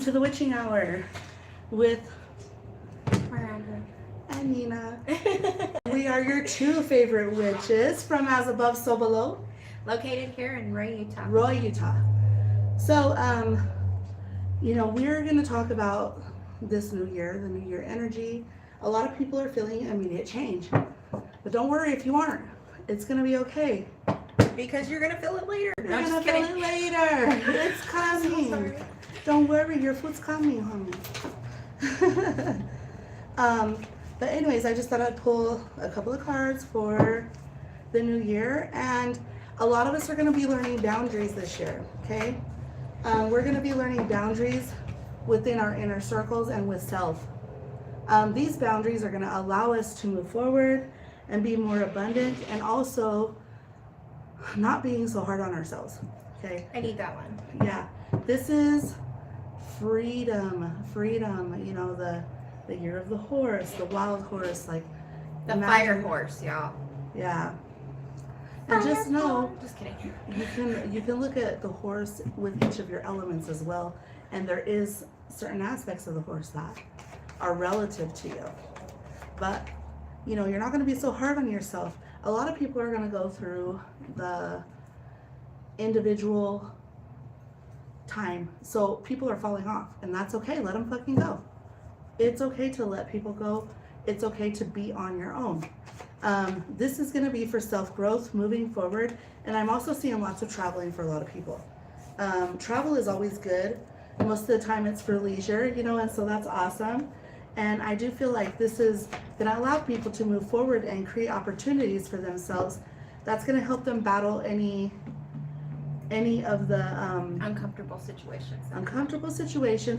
To the witching hour with Miranda and Nina. We are your two favorite witches from As Above, So Below, located here in Roy, Utah. So, we're going to talk about this new year, the new year energy. A lot of people are feeling immediate change, but don't worry if you aren't. It's going to be okay. Because you're gonna feel it later. You're going to feel it later. It's coming. Don't worry, your food's coming, honey. But anyways, I just thought I'd pull a couple of cards for the new year, and a lot of us are going to be learning boundaries this year. Okay, we're going to be learning boundaries within our inner circles and with self. These boundaries are going to allow us to move forward and be more abundant, and also not being so hard on ourselves. Okay, I need that one. Yeah, this is freedom. You know, the year of the horse, the wild horse, like the fire horse, y'all. Yeah. And just know, just kidding. You can look at the horse with each of your elements as well, and there is certain aspects of the horse that are relative to you. But you're not going to be so hard on yourself. A lot of people are going to go through the individual time, so people are falling off, and that's okay. Let them fucking go. It's okay to let people go. It's okay to be on your own. This is going to be for self-growth moving forward, and I'm also seeing lots of traveling for a lot of people. Travel is always good. Most of the time it's for leisure, and so that's awesome. And I do feel like this is going to allow people to move forward and create opportunities for themselves. That's going to help them battle any of the uncomfortable situations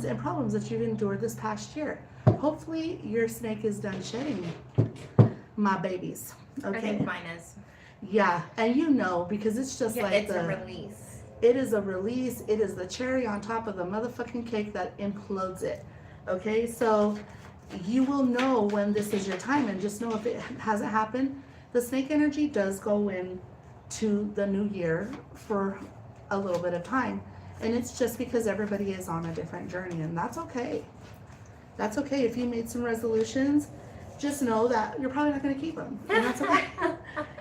and problems that you've endured this past year. Hopefully your snake is done shedding, my babies. Okay. I think mine is. Yeah, and because it's just it's a release. It is a release. It is the cherry on top of the motherfucking cake that implodes it. Okay, so you will know when this is your time, and just know if it hasn't happened, the snake energy does go in to the new year for a little bit of time, and it's just because everybody is on a different journey, and that's okay. That's okay. If you made some resolutions, just know that you're probably not going to keep them, and that's okay.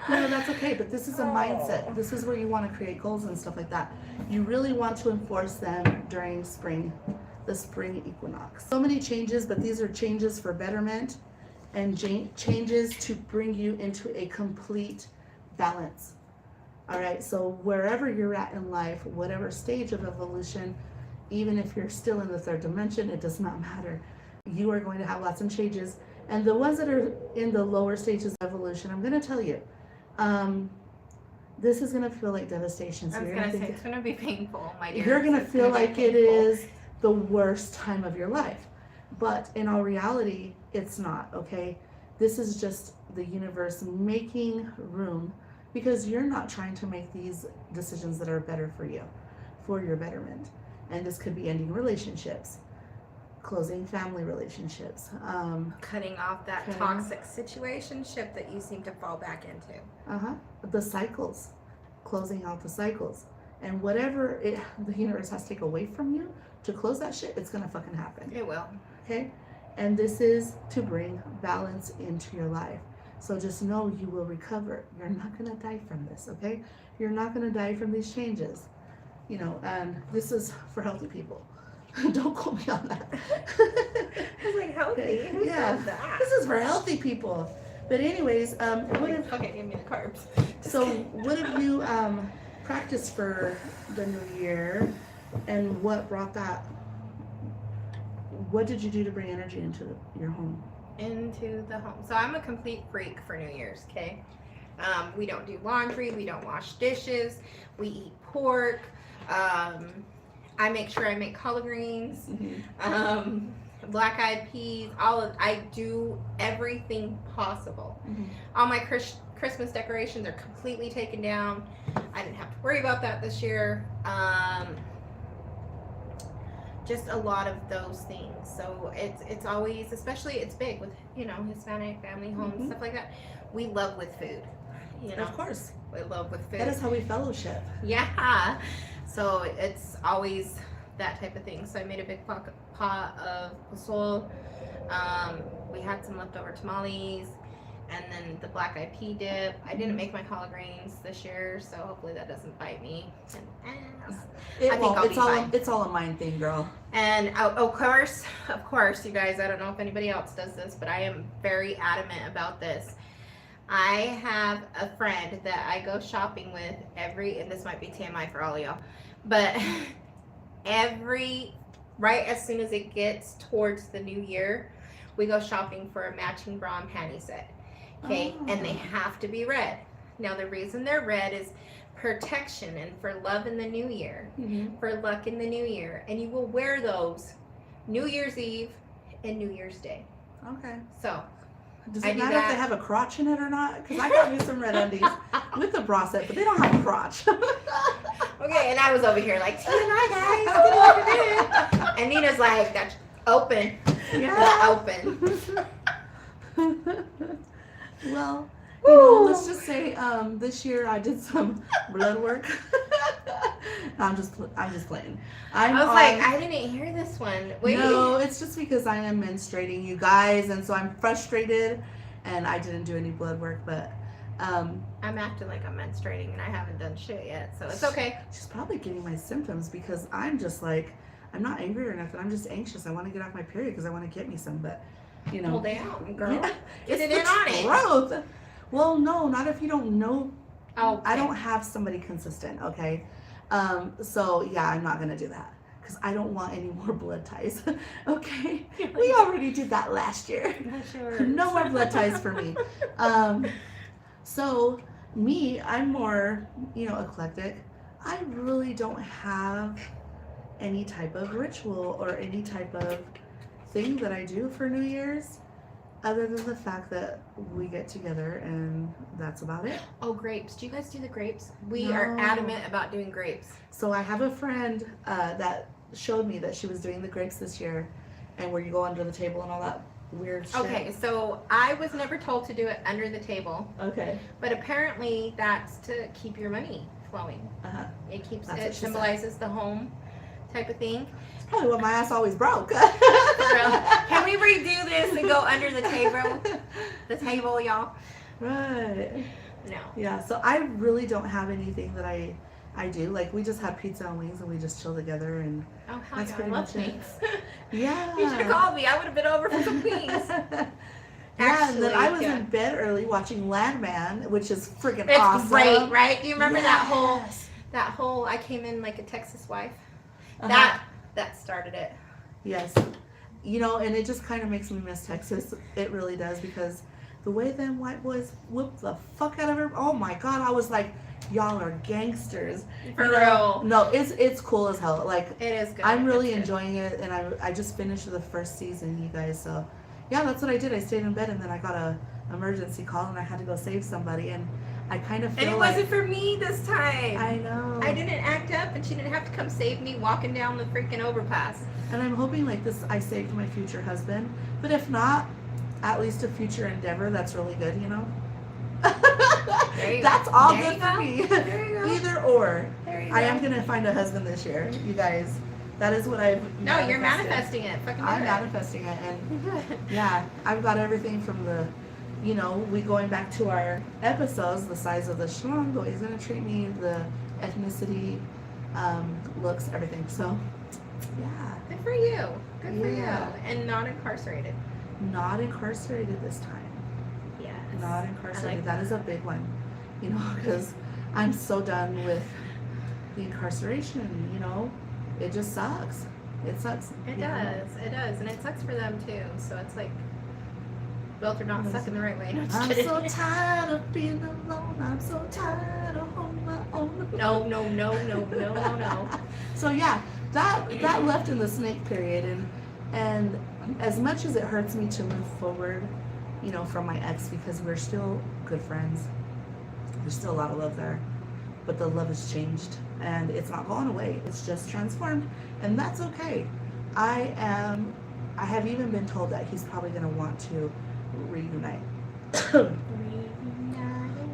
That's okay, but this is a mindset. This is where you want to create goals and stuff like that. You really want to enforce them during the spring equinox. So many changes, but these are changes for betterment and changes to bring you into a complete balance. All right, so wherever you're at in life, whatever stage of evolution, even if you're still in the third dimension, it does not matter. You are going to have lots of changes. And the ones that are in the lower stages of evolution, I'm going to tell you, this is going to feel like devastation. So I was going to say, it's going to be painful, my dear. You're going to feel like it is the worst time of your life. But in all reality, it's not, okay? This is just the universe making room, because you're not trying to make these decisions that are better for you, for your betterment. And this could be ending relationships, closing family relationships, cutting off that toxic situationship that you seem to fall back into. The cycles, closing out the cycles. And whatever the universe has to take away from you to close that shit, it's gonna fucking happen. It will. Okay? And this is to bring balance into your life. So just know you will recover. You're not going to die from this, okay? You're not going to die from these changes. And this is for healthy people. Don't quote me on that. I was like, healthy? Okay. Who Yeah, said that? this is for healthy people. But anyways, okay, give me the carbs. So what have you practiced for the new year, and what brought that? What did you do to bring energy into your home? Into the home. So I'm a complete freak for New Year's, okay? We don't do laundry, we don't wash dishes, we eat pork, I make sure I make collard greens, black-eyed peas, I do everything possible. All my Christmas decorations are completely taken down. I didn't have to worry about that this year. Just a lot of those things. So it's always, especially it's big with Hispanic family homes, stuff like that. We love with food. Of course, we love with food. That is how we fellowship. Yeah. So it's always that type of thing. So I made a big pot of pozole. We had some leftover tamales, and then the black eyed pea dip. I didn't make my collard greens this year, so hopefully that doesn't bite me. It I think won't. I'll be fine. It's all a mind thing, girl. And of course, you guys, I don't know if anybody else does this, but I am very adamant about this. I have a friend that I go shopping with and this might be TMI for all of y'all, but right as soon as it gets towards the new year, we go shopping for a matching bra and panty set. Okay, and they have to be red. Now the reason they're red is protection and for love in the new year, for luck in the new year, and you will wear those New Year's Eve and New Year's Day. Okay. So does it matter if they have a crotch in it or not? Because I got me some red undies with a bra set, but they don't have a crotch. Okay, and I was over here like, TMI guys, get what you did. And Nina's like, that's open. Yeah. Open. Well, you know, let's just say this year I did some blood work. I'm just playing. I was like, I didn't hear this one. Wait. No, it's just because I am menstruating, you guys, and so I'm frustrated, and I didn't do any blood work, but I'm acting like I'm menstruating and I haven't done shit yet, so it's okay. She's probably getting my symptoms because I'm just like, I'm not angry or nothing. I'm just anxious. I want to get off my period because I want to get me some, but you know. Hold down, girl. Yeah, Get it it's in on it. Growth. Well, no, not if you don't know. Oh, okay. I don't have somebody consistent, okay? So yeah, I'm not gonna do that because I don't want any more blood ties. Okay, we already did that last year. Sure. No more blood ties for me. So me, I'm more, you know, eclectic. I really don't have any type of ritual or any type of thing that I do for New Year's, other than the fact that we get together and that's about it. Oh, grapes. Do you guys do the grapes? We No. are adamant about doing grapes. So I have a friend that showed me that she was doing the grapes this year, and where you go under the table and all that weird shit. Okay, so I was never told to do it under the table, Okay. but apparently that's to keep your money flowing. Uh-huh. It keeps That's what it she said. symbolizes the home type of thing. It's probably what my ass always broke. Can we redo this and go under the table? The table, y'all? Right. No. Yeah, so I really don't have anything that I do. Like, we just have pizza and wings and we just chill together, and Oh, hell That's yeah, I pretty love much it. wings. yeah. You should have called me. I would have been over for some wings. Yeah, and then I was yeah. in bed early watching Landman, which is freaking It's awesome. great, right? Do you remember Yes. that whole I came in like a Texas wife? Uh-huh. That started it. Yes. You know, and it just kind of makes me miss Texas. It really does, because the way them white boys whooped the fuck out of her. Oh my God, I was like, y'all are gangsters. For You know? real. No, it's cool as hell. Like, It is good. I'm really It's good. enjoying it, and I just finished the first season, you guys. So yeah, that's what I did. I stayed in bed, and then I got a emergency call, and I had to go save somebody, and I kind of feel And it like wasn't for me this time. I know. I didn't act up, and she didn't have to come save me walking down the freaking overpass. And I'm hoping like this, I saved my future husband. But if not, at least a future endeavor that's really good, you know. There you That's go. all There good you for go. me. There you go. Either or. There you I go. am gonna find a husband this year, you guys. That is what I've. No, you're manifested. manifesting it. Fucking I'm do it. manifesting it, and yeah, I've got everything from the, you know, we going back to our episodes, the size of the schlong, the way he's gonna treat me, the ethnicity, looks, everything. So, yeah, Good for you. Good for Yeah. you. And not incarcerated. not incarcerated this time. Yes. Not incarcerated. like That is a big one, you know, because I'm so done with the incarceration. You know, it just sucks. It sucks. It you know? does. It does. And it sucks for them too. So it's like, well, they're not Yes. sucking the right way. No, just I'm kidding. so tired of being alone. I'm so tired of on my own. No, no, no, no, no, no, no. So yeah, that left in the snake period, and as much as it hurts me to move forward, you know, from my ex, because we're still good friends. There's still a lot of love there, but the love has changed and it's not going away. It's just transformed, and that's okay. I have even been told that he's probably gonna want to reunite.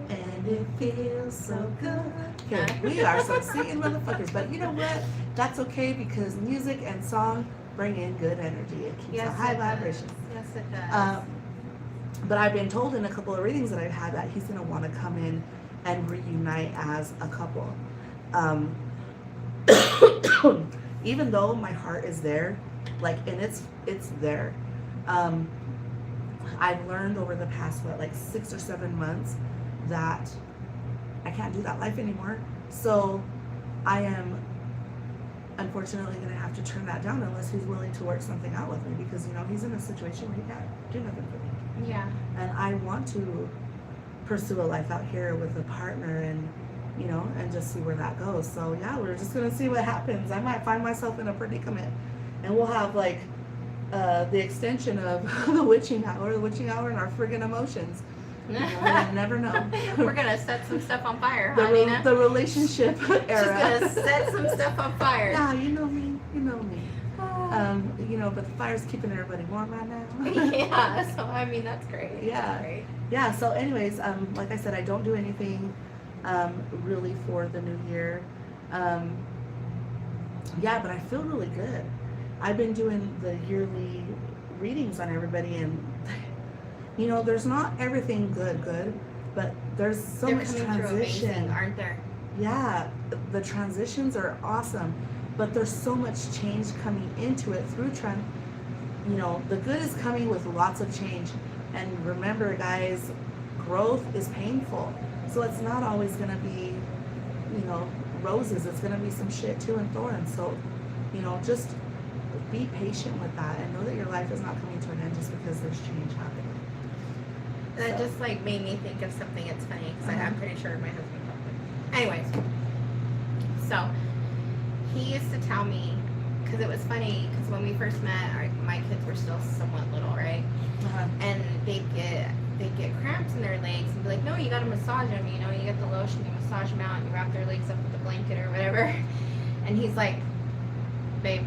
And it feels so good Okay, we are some singing motherfuckers, but you know what? That's okay because music and song bring in good energy. It keeps a high vibration. Yes, it does. But I've been told in a couple of readings that I've had that he's gonna want to come in and reunite as a couple. Even though my heart is there, like, and it's there. I've learned over the past 6 or 7 months that I can't do that life anymore. So I am unfortunately going to have to turn that down unless he's willing to work something out with me, because he's in a situation where he can't do nothing for me. Yeah. And I want to pursue a life out here with a partner and and just see where that goes. So yeah, we're just gonna see what happens. I might find myself in a predicament, and we'll have the extension of the witching hour and our friggin' emotions. You never know. We're gonna set some stuff on fire, huh, Nina? The relationship era. She's gonna set some stuff on fire. Yeah, you know me. But the fire's keeping everybody warm right now. Yeah, so I mean that's great. Yeah. That's great. Yeah, so anyways, like I said, I don't do anything really for the new year. Yeah, but I feel really good. I've been doing the yearly readings on everybody, and there's not everything good, but there's so much transition, amazing, aren't there? Yeah, the transitions are awesome, but there's so much change coming into it through the good is coming with lots of change. And remember, guys, growth is painful. So it's not always going to be, roses. It's going to be some shit too and thorns. So, just be patient with that and know that your life is not coming to an end just because there's change happening. That just made me think of something. It's funny because I'm pretty sure my husband probably. Anyways, so he used to tell me, because it was funny, because when we first met, my kids were still somewhat little, right? And they'd get cramps in their legs and be like, no, you gotta massage them, you get the lotion, you massage them out, and you wrap their legs up with a blanket or whatever. And he's like, babe,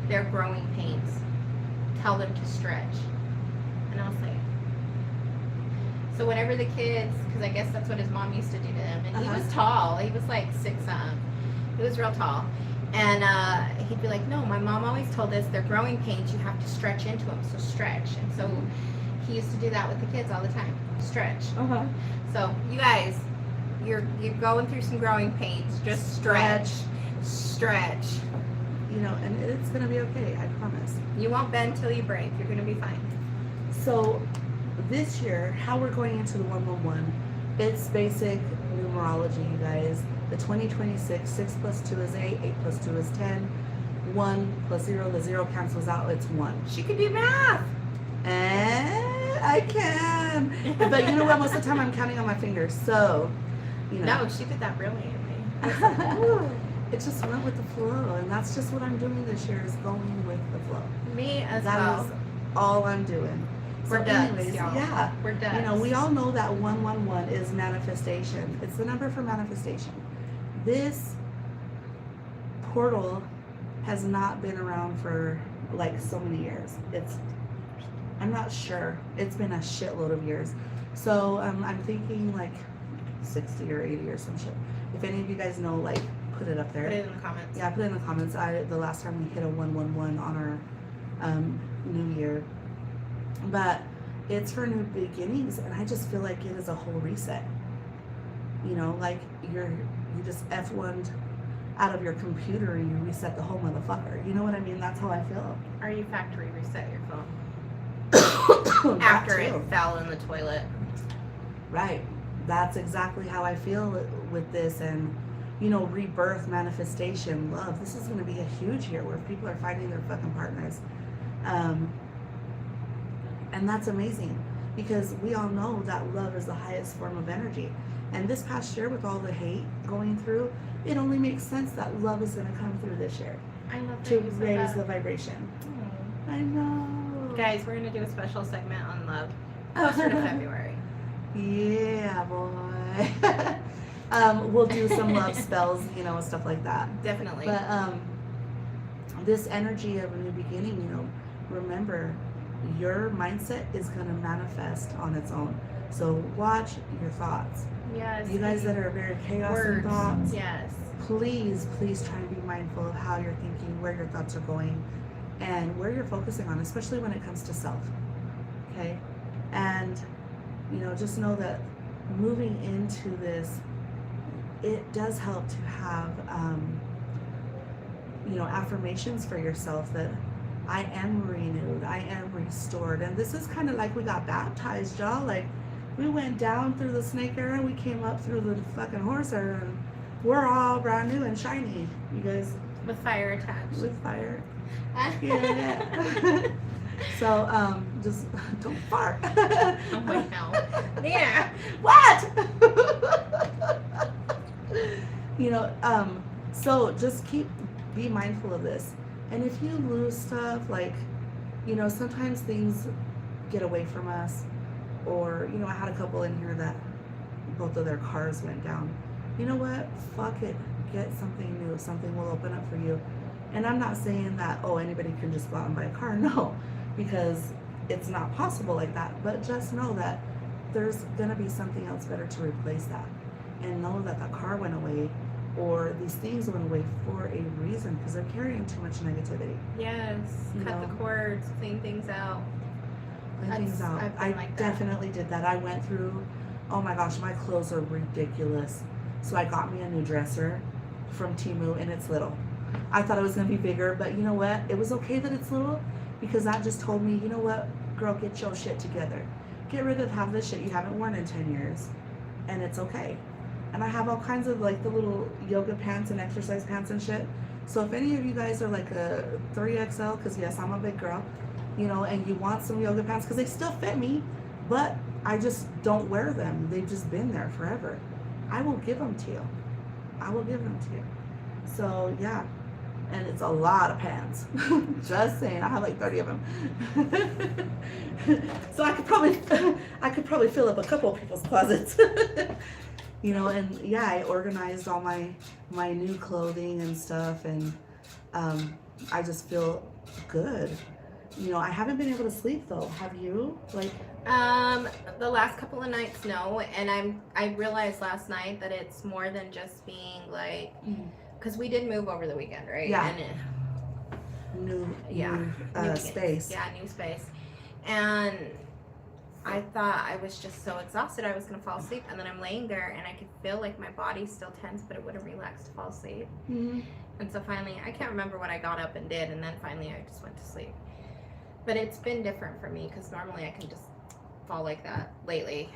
they're growing pains. Tell them to stretch. And I was like, so whenever the kids, because I guess that's what his mom used to do to him, and he was tall, he was like 6', he was real tall. And he'd be like, no, my mom always told us they're growing pains, you have to stretch into them, so stretch. And so he used to do that with the kids all the time, stretch. So you guys, you're going through some growing pains, just stretch. And it's going to be okay, I promise. You won't bend till you break, you're going to be fine. So this year, how we're going into the 111, it's basic numerology, you guys. The 2026, 6 plus 2 is 8, 8 plus 2 is 10, 1 plus 0, the 0 cancels out, it's 1. She could do math. I can. But you know what, most of the time I'm counting on my fingers, so, No, she did that brilliantly. It just went with the flow, and that's just what I'm doing this year, is going with the flow. Me as well. That is all I'm doing. We're done, y'all. Yeah. We're done. We all know that 111 is manifestation. It's the number for manifestation. This portal has not been around for so many years. I'm not sure. It's been a shitload of years. So I'm thinking 60 or 80 or some shit. If any of you guys know, put it up there. Put it in the comments. Yeah, put it in the comments. The last time we hit a 111 on our new year. But it's for new beginnings, and I just feel like it is a whole reset. You just F1'd out of your computer and you reset the whole motherfucker. You know what I mean? That's how I feel. Or you factory reset your phone. After it fell in the toilet. Right. That's exactly how I feel with this, and rebirth, manifestation, love. This is going to be a huge year where people are finding their fucking partners. And that's amazing, because we all know that love is the highest form of energy. And this past year, with all the hate going through, it only makes sense that love is going to come through this year. I love to raise the vibration. I know. Guys, we're going to do a special segment on love closer to February. Yeah, boy. We'll do some love spells, stuff like that. Definitely. But this energy of a new beginning, remember, your mindset is going to manifest on its own. So watch your thoughts. Yes. You guys that are very chaos in Words. thoughts, Yes. please try and be mindful of how you're thinking, where your thoughts are going, and where you're focusing on, especially when it comes to self. Okay? And, just know that moving into this, it does help to have, affirmations for yourself that I am renewed, I am restored. And this is kind of like we got baptized, y'all. Like, we went down through the snake era, we came up through the fucking horse era, and we're all brand new and shiny. You guys, With fire attached. with fire. Yeah. So, just don't fart. Oh my hell. Yeah. What? So just be mindful of this. And if you lose stuff, like, sometimes things get away from us. Or, I had a couple in here that both of their cars went down. You know what? Fuck it. Get something new. Something will open up for you. And I'm not saying that, anybody can just go out and buy a car. No, because it's not possible like that. But just know that there's going to be something else better to replace that. And know that the car went away, or these things went away for a reason, because they're carrying too much negativity. Yes. Cut the cords, clean things out. Things out. I definitely did that. I went through, oh my gosh, my clothes are ridiculous. So I got me a new dresser from Temu, and it's little. I thought it was going to be bigger, but you know what? It was okay that it's little, because that just told me, you know what, girl, get your shit together. Get rid of half the shit you haven't worn in 10 years, and it's okay. And I have all kinds of like the little yoga pants and exercise pants and shit. So if any of you guys are like a 3XL, because yes, I'm a big girl, and you want some yoga pants, because they still fit me, but I just don't wear them. They've just been there forever. I will give them to you. I will give them to you. So yeah, and it's a lot of pants. Just saying, I have like 30 of them. So I could probably fill up a couple of people's closets. And yeah, I organized all my new clothing and stuff, and I just feel good. I haven't been able to sleep though. Have you? Like, the last couple of nights, no. And I realized last night that it's more than just being like, because we did move over the weekend, right? Yeah. And new space. Yeah, new space. And I thought I was just so exhausted I was gonna fall asleep, and then I'm laying there and I could feel like my body's still tense, but it wouldn't relax to fall asleep. Mm-hmm. And so finally, I can't remember what I got up and did, and then finally I just went to sleep. But it's been different for me, because normally I can just fall like that lately,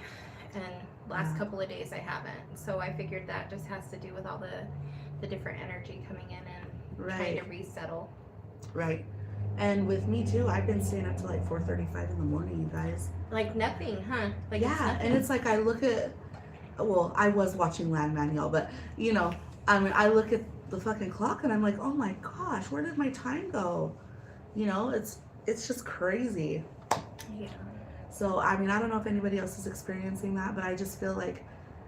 and last couple of days I haven't. So I figured that just has to do with all the different energy coming in and trying to resettle. Right. And with me too, I've been staying up till like 4:35 in the morning, you guys. Like nothing, huh? Like yeah, it's nothing. And it's like I look at, well, I was watching Landman, y'all, but I look at the fucking clock and I'm like, oh my gosh, where did my time go? It's just crazy. Yeah. So, I don't know if anybody else is experiencing that, but I just feel like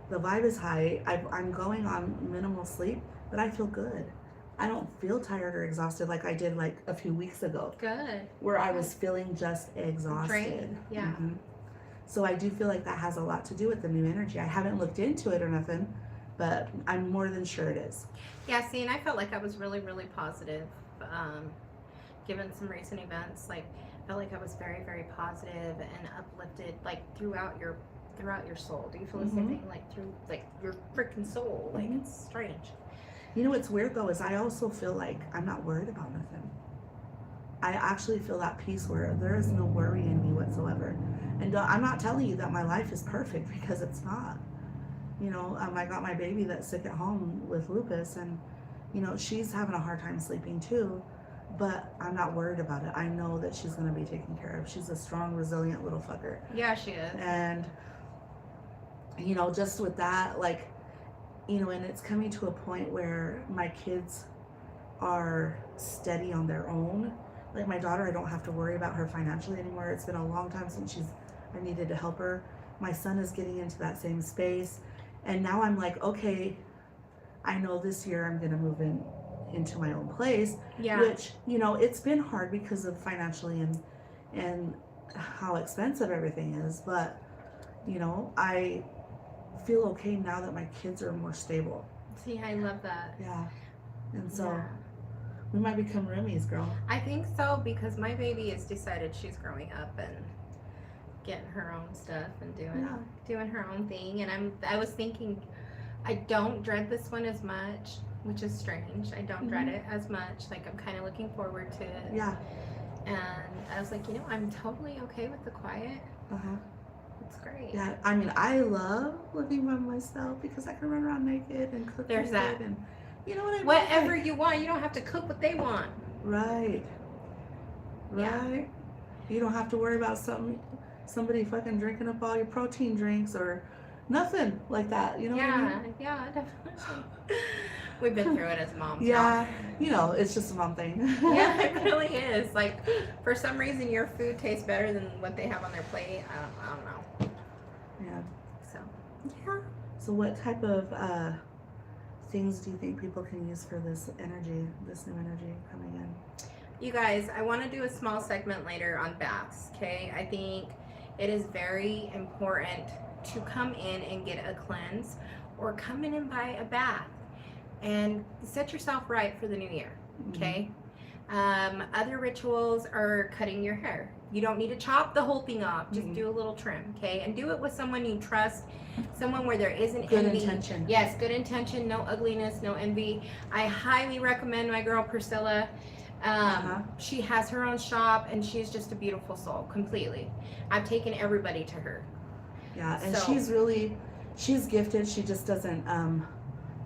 the vibe is high. I'm going on minimal sleep, but I feel good. I don't feel tired or exhausted like I did like a few weeks ago. Good. Where I was feeling just exhausted. Drained. Yeah. Mm-hmm. So I do feel like that has a lot to do with the new energy. I haven't looked into it or nothing, but I'm more than sure it is. Yeah, see, and I felt like I was really, really positive. Given some recent events, like I felt like I was very, very positive and uplifted, like throughout your soul. Do you feel the same thing, like through like your freaking soul? Like it's strange. What's weird though is I also feel like I'm not worried about nothing. I actually feel that peace where there is no worry in me whatsoever. And I'm not telling you that my life is perfect, because it's not. I got my baby that's sick at home with lupus, and she's having a hard time sleeping too. But I'm not worried about it. I know that she's going to be taken care of. She's a strong, resilient little fucker. Yeah, she is. And, just with that, like, and it's coming to a point where my kids are steady on their own. Like my daughter, I don't have to worry about her financially anymore. It's been a long time since I needed to help her. My son is getting into that same space. And now I'm like, okay, I know this year I'm going to move into my own place, yeah. Which, it's been hard because of financially and how expensive everything is, but you know, I feel okay now that my kids are more stable. See, I love that. Yeah. And so Yeah. we might become roomies, girl. I think so because my baby has decided she's growing up and getting her own stuff and doing her own thing. And I was thinking, I don't dread this one as much, which is strange. I don't dread it as much. Like I'm kind of looking forward to it. Yeah. And I was like, you know, I'm totally okay with the quiet. Uh-huh. It's great. Yeah, I mean, I love living by myself because I can run around naked and cook. There's that. And you know what I mean? Whatever you want, you don't have to cook what they want. Right. Yeah. You don't have to worry about somebody fucking drinking up all your protein drinks or nothing like that. You know what I mean? Yeah, definitely. We've been through it as moms. Yeah, you know, it's just a mom thing. Yeah, it really is. Like, for some reason, your food tastes better than what they have on their plate. I don't know. Yeah. So, yeah. So what type of things do you think people can use for this energy, this new energy coming in? You guys, I want to do a small segment later on baths, okay? I think it is very important to come in and get a cleanse or come in and buy a bath and set yourself right for the new year, okay? Other rituals are cutting your hair. You don't need to chop the whole thing off. Just do a little trim, okay? And do it with someone you trust, someone where there isn't Good envy. intention. Yes, good intention, no ugliness, no envy. I highly recommend my girl Priscilla. She has her own shop and she's just a beautiful soul, completely. I've taken everybody to her. Yeah, and So- she's gifted. She just doesn't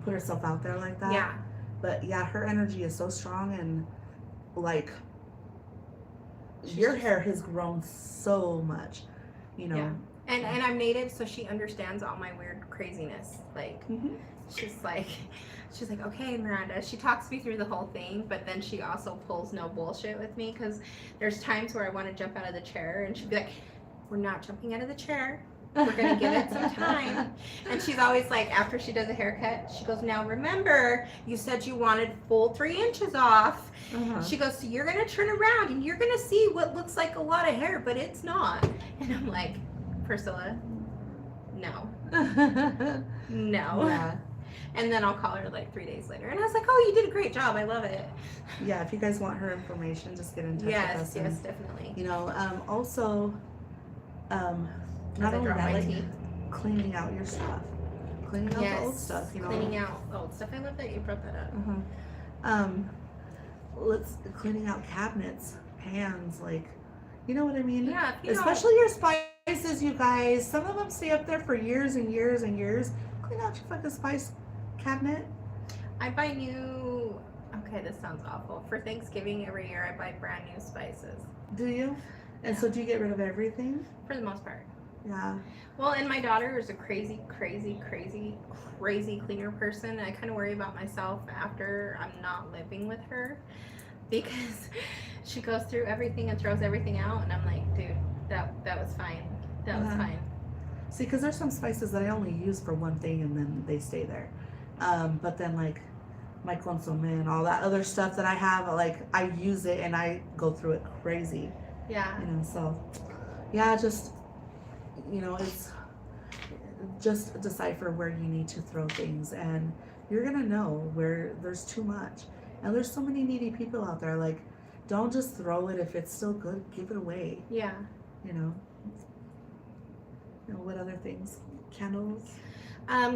put herself out there like that. Yeah. But yeah, her energy is so strong, and like your hair has grown so much, you know. Yeah. And I'm native, so she understands all my weird craziness. Like, she's like, okay, Miranda. She talks me through the whole thing, but then she also pulls no bullshit with me because there's times where I want to jump out of the chair, and she'd be like, "We're not jumping out of the chair. We're gonna give it some time." And she's always like, after she does a haircut, she goes, "Now remember, you said you wanted full 3 inches off." She goes, "So you're gonna turn around and you're gonna see what looks like a lot of hair, but it's not." And I'm like, Priscilla, no. No. Yeah. And then I'll call her like 3 days later. And I was like, "Oh, you did a great job. I love it." Yeah, if you guys want her information, just get in touch with us. Yes, definitely. You know, also, not I only drop that, my like teeth. cleaning out your stuff, cleaning out the old stuff. You know, cleaning out old stuff. I love that you brought that up. Let's cleaning out cabinets, pans, like, you know what I mean? Yeah, if you especially your spices, you guys. Some of them stay up there for years and years and years. Clean out your fucking spice cabinet. I buy new. Okay, this sounds awful. For Thanksgiving every year, I buy brand new spices. Do you? And so do you get rid of everything? For the most part. Yeah. Well, and my daughter is a crazy cleaner person. I kind of worry about myself after I'm not living with her because she goes through everything and throws everything out, and I'm like, dude, that was fine. That was fine. See, because there's some spices that I only use for one thing and then they stay there. But then like my consomme and all that other stuff that I have, like I use it and I go through it crazy. Yeah. You know, so yeah, just, you know, it's just decipher where you need to throw things, and you're gonna know where there's too much. And there's so many needy people out there. Like, don't just throw it. If it's still good, give it away. Yeah. You know. You know, what other things? Candles?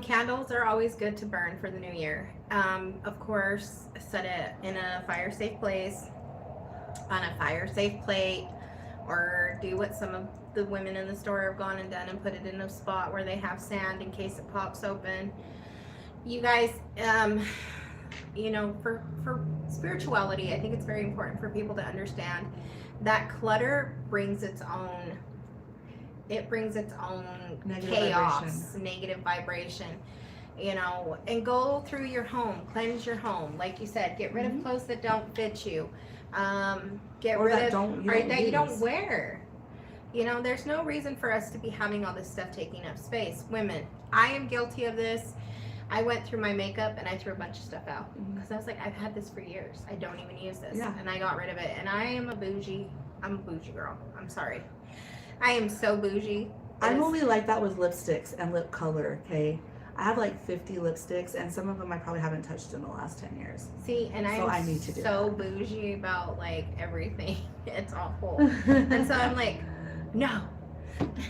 Candles are always good to burn for the new year. Of course, set it in a fire safe place, on a fire safe plate, or do what some of the women in the store have gone and done and put it in a spot where they have sand in case it pops open. You guys, you know, for spirituality, I think it's very important for people to understand that clutter brings its own Negative chaos, negative vibration, you know. And go through your home, cleanse your home, like you said, get rid of clothes that don't fit you, get rid of that you don't wear. You know, there's no reason for us to be having all this stuff taking up space. Women, I am guilty of this. I went through my makeup and I threw a bunch of stuff out Mhm. because I was like, I've had this for years. I don't even use this. Yeah. And I got rid of it. And I'm a bougie girl. I'm sorry. I am so bougie. I'm only like that with lipsticks and lip color, okay? I have like 50 lipsticks, and some of them I probably haven't touched in the last 10 years. See, and So I I'm need to do so bougie about like everything. It's awful. And so I'm like, no.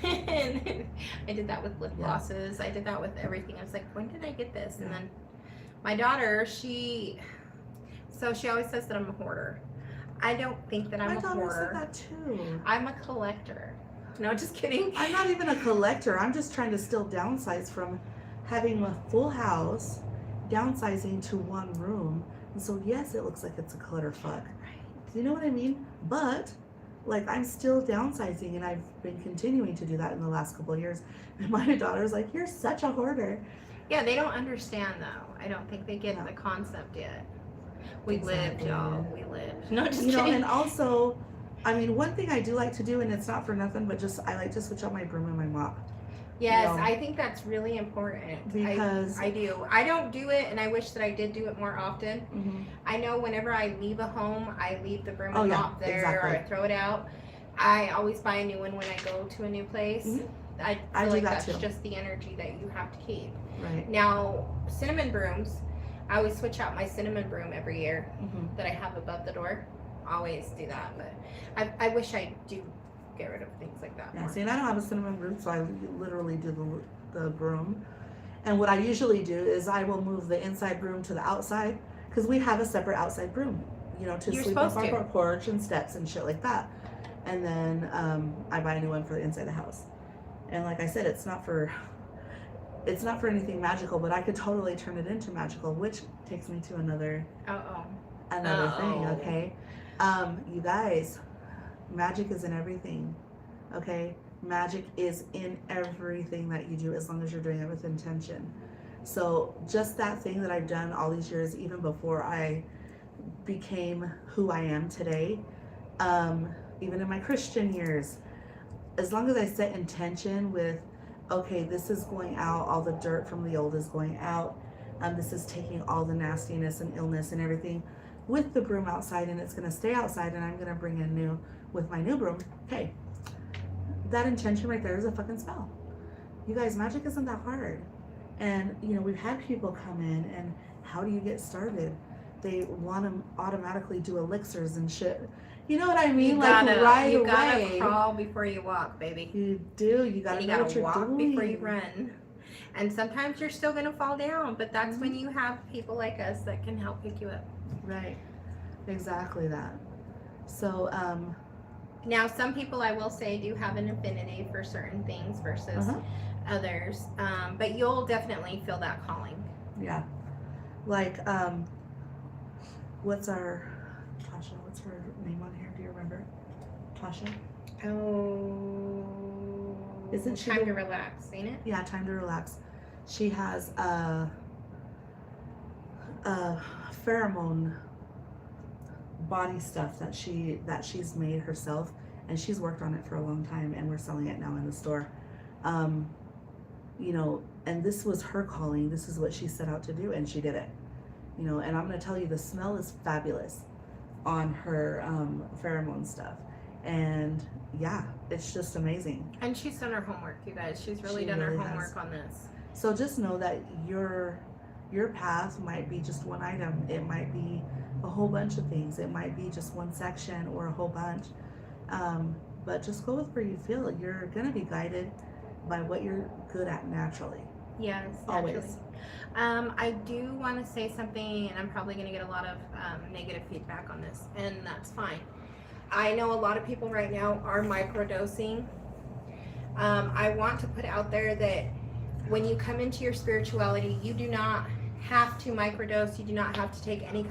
And I did that with lip glosses. I did that with everything. I was like, when did I get this? And then my daughter, she always says that I'm a hoarder. I don't think that I'm a hoarder. My daughter said that too. I'm a collector. No, just kidding. I'm not even a collector. I'm just trying to still downsize from having a full house, downsizing to one room. And so yes, it looks like it's a clutter fuck. Do you know what I mean? But like I'm still downsizing, and I've been continuing to do that in the last couple of years. And my daughter's like, "You're such a hoarder." Yeah, they don't understand though. I don't think they get the concept yet. We lived, y'all. We lived. No, just kidding. And also, I mean, one thing I do like to do, and it's not for nothing, but just I like to switch out my broom and my mop. Yes, I think that's really important. Because I do. I don't do it, and I wish that I did do it more often. Mm-hmm. I know whenever I leave a home, I leave the broom and mop there, or I throw it out. I always buy a new one when I go to a new place. Mm-hmm. I feel like that's just the energy that you have to keep. Right. Now, cinnamon brooms, I always switch out my cinnamon broom every year Mm-hmm. that I have above the door. Always do that, but I wish I do get rid of things like that. Yeah, see, and I don't have a cinnamon broom, so I literally do the broom. And what I usually do is I will move the inside broom to the outside, because we have a separate outside broom, you know, to sweep up our porch and steps and shit like that. And then I buy a new one for the inside of the house. And like I said, it's not for anything magical, but I could totally turn it into magical, which takes me to another thing, okay? You guys, magic is in everything, okay? Magic is in everything that you do, as long as you're doing it with intention. So just that thing that I've done all these years, even before I became who I am today, even in my Christian years, as long as I set intention with, okay, this is going out, all the dirt from the old is going out, this is taking all the nastiness and illness and everything with the broom outside, and it's going to stay outside, and I'm going to bring in new with my new broom. Okay, that intention right there is a fucking spell. You guys, magic isn't that hard. And you know, we've had people come in, and how do you get started? They want to automatically do elixirs and shit. You know what I mean? You gotta crawl before you walk, baby. You do. You gotta know what you're walk doing before you run. And sometimes you're still gonna fall down, but that's when you have people like us that can help pick you up. Right. Exactly that. So, now some people, I will say, do have an affinity for certain things versus others. But you'll definitely feel that calling. Yeah. Like, what's her name on here? Do you remember? Tasha? Oh. Isn't she Time to Relax, ain't it? Yeah, Time to Relax. She has a pheromone body stuff that she's made herself, and she's worked on it for a long time, and we're selling it now in the store. You know, and this was her calling. This is what she set out to do, and she did it. You know, and I'm going to tell you, the smell is fabulous on her pheromone stuff. And yeah, it's just amazing. And she's done her homework, you guys. She's really done her homework on this. So just know that your path might be just one item. It might be a whole bunch of things. It might be just one section or a whole bunch. But just go with where you feel. You're going to be guided by what you're good at naturally. Yes, always. Naturally. I do want to say something, and I'm probably going to get a lot of negative feedback on this, and that's fine. I know a lot of people right now are microdosing. I want to put out there that when you come into your spirituality, you do not have to microdose. You do not have to take any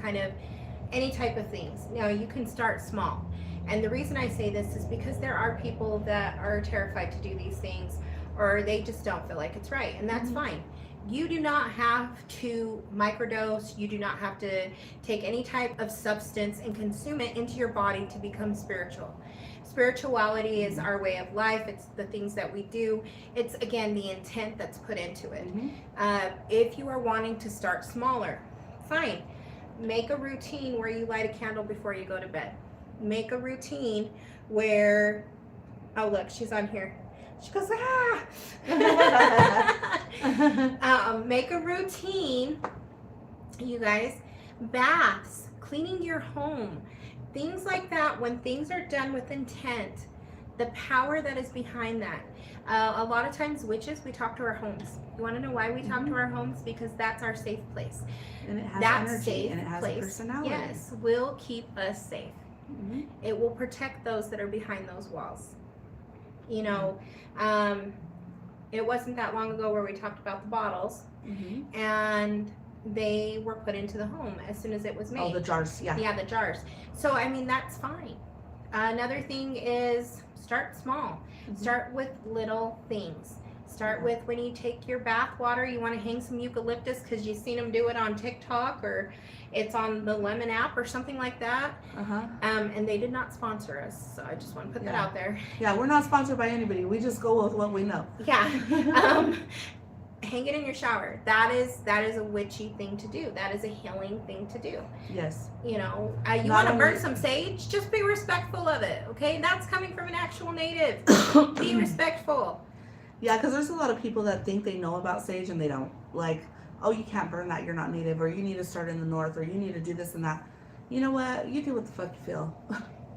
type of things. Now, you can start small. And the reason I say this is because there are people that are terrified to do these things, or they just don't feel like it's right, and that's fine. You do not have to microdose. You do not have to take any type of substance and consume it into your body to become spiritual. Spirituality is our way of life. It's the things that we do. It's, again, the intent that's put into it. If you are wanting to start smaller, fine. Make a routine where you light a candle before you go to bed. Make a routine where, oh, look, she's on here. She goes, make a routine, you guys, baths, cleaning your home, things like that. When things are done with intent, the power that is behind that. A lot of times witches, we talk to our homes. You want to know why we talk to our homes? Because that's our safe place. And it has that energy safe and it has place, a personality. yes, will keep us safe. It will protect those that are behind those walls. You know, it wasn't that long ago where we talked about the bottles, and they were put into the home as soon as it was made. Oh, the jars, yeah. Yeah, the jars. So, I mean, that's fine. Another thing is start small. Start with little things. Start with when you take your bath water, you want to hang some eucalyptus because you've seen them do it on TikTok or it's on the Lemon app or something like that. And they did not sponsor us, so I just want to put that out there. Yeah, we're not sponsored by anybody. We just go with what we know. Yeah. Hang it in your shower. That is a witchy thing to do. That is a healing thing to do. Yes. You know, you want to burn some sage, just be respectful of it, okay? That's coming from an actual native. Be respectful. Yeah, because there's a lot of people that think they know about sage and they don't. Like, oh, you can't burn that, you're not native, or you need to start in the north, or you need to do this and that. You know what? You do what the fuck you feel.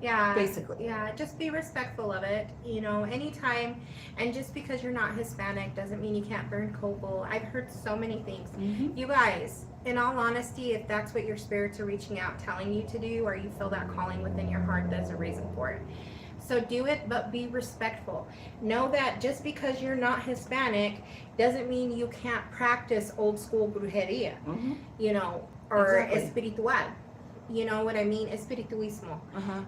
Yeah. Basically. Yeah, just be respectful of it, you know, anytime. And just because you're not Hispanic doesn't mean you can't burn copal. I've heard so many things. You guys, in all honesty, if that's what your spirits are reaching out, telling you to do, or you feel that calling within your heart, there's a reason for it. So do it, but be respectful. Know that just because you're not Hispanic doesn't mean you can't practice old school brujeria, you know, or espiritual. You know what I mean? Espirituismo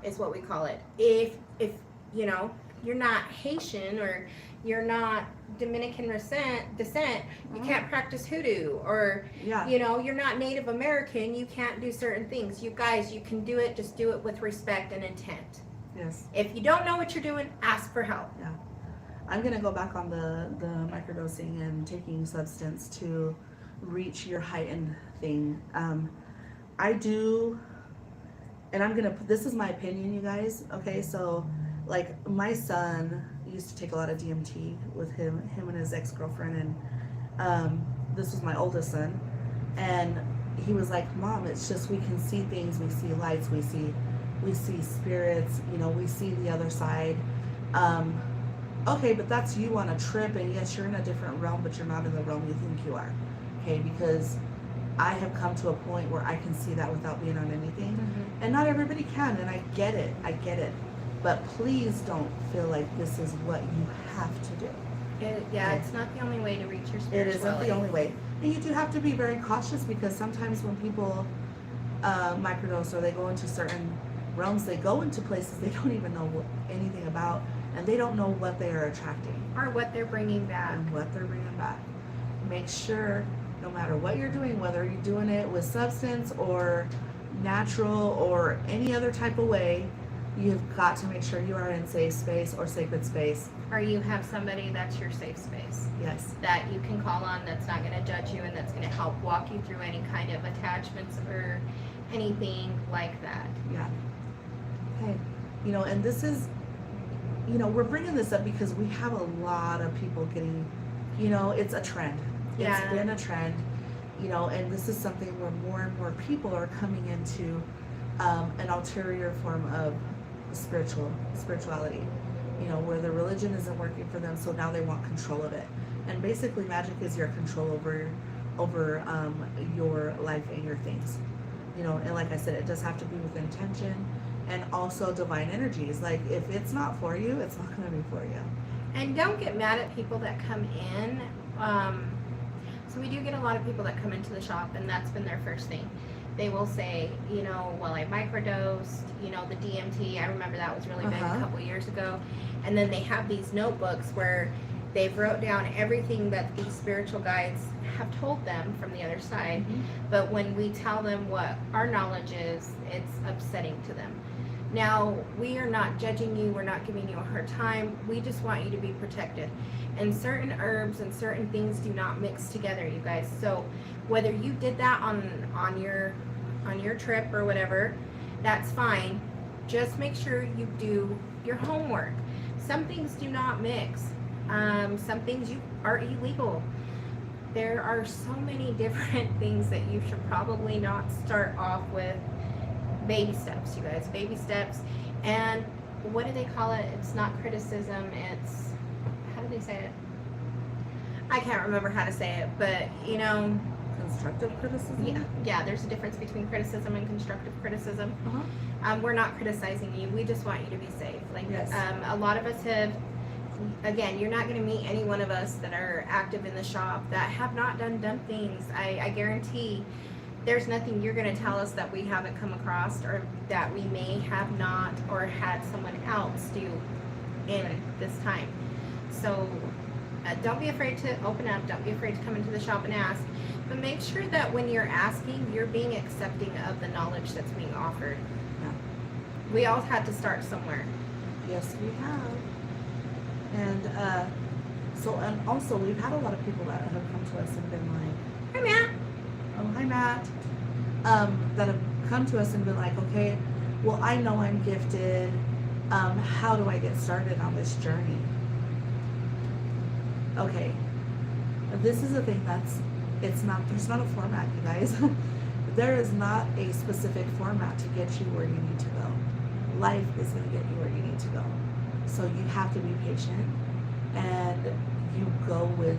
is what we call it. If you know, you're not Haitian or you're not Dominican descent, you can't practice hoodoo, or you know, you're not Native American, you can't do certain things. You guys, you can do it, just do it with respect and intent. Yes. If you don't know what you're doing, ask for help. Yeah. I'm going to go back on the microdosing and taking substance to reach your heightened thing. I do, and I'm going to, this is my opinion, you guys. Okay, so like my son used to take a lot of DMT with him and his ex-girlfriend, and this was my oldest son, and he was like, Mom, it's just, we can see things, we see lights, we see spirits, you know, we see the other side. Okay, but that's you on a trip, and yes, you're in a different realm, but you're not in the realm you think you are. Okay, because I have come to a point where I can see that without being on anything. And not everybody can, and I get it. But please don't feel like this is what you have to do. It's not the only way to reach your spirituality. It isn't the only way. And you do have to be very cautious, because sometimes when people microdose or they go into certain realms, they go into places they don't even know anything about, and they don't know what they are attracting. Or what they're bringing back. Make sure, no matter what you're doing, whether you're doing it with substance or natural or any other type of way, you've got to make sure you are in safe space or sacred space. Or you have somebody that's your safe space. Yes. That you can call on, that's not going to judge you, and that's going to help walk you through any kind of attachments or anything like that. Yeah. Okay. You know, and this is, you know, we're bringing this up because we have a lot of people getting, you know, it's a trend. Yeah. It's been a trend, you know, and this is something where more and more people are coming into an ulterior form of spirituality, you know, where the religion isn't working for them, so now they want control of it. And basically magic is your control over your life and your things, you know. And like I said, it does have to be with intention and also divine energies. Like, if it's not for you, it's not going to be for you. And don't get mad at people that come in. So we do get a lot of people that come into the shop, and that's been their first thing. They will say, you know, well, I microdosed, you know, the DMT. I remember that was really big a couple years ago. And then they have these notebooks where They've wrote down everything that these spiritual guides have told them from the other side. But when we tell them what our knowledge is, it's upsetting to them. Now, we are not judging you. We're not giving you a hard time. We just want you to be protected. And certain herbs and certain things do not mix together, you guys. So whether you did that on your trip or whatever, that's fine. Just make sure you do your homework. Some things do not mix. Some things are illegal. There are so many different things that you should probably not start off with. Baby steps, you guys, baby steps. And what do they call it? It's not criticism, it's, how do they say it? I can't remember how to say it, but you know, Constructive criticism? yeah, there's a difference between criticism and constructive criticism. We're not criticizing you, we just want you to be safe. Like, Yes. A lot of us have, again, you're not going to meet any one of us that are active in the shop that have not done dumb things. I guarantee there's nothing you're going to tell us that we haven't come across or that we may have not or had someone else do in this time. So don't be afraid to open up. Don't be afraid to come into the shop and ask. But make sure that when you're asking, you're being accepting of the knowledge that's being offered. Yeah. We all had to start somewhere. Yes, we have. And and also we've had a lot of people that have come to us and been like, Hi, Matt. oh, hi Matt, that have come to us and been like, okay, well, I know I'm gifted. How do I get started on this journey? Okay, this is the thing there's not a format, you guys. There is not a specific format to get you where you need to go. Life is going to get you where you need to go. So you have to be patient and you go with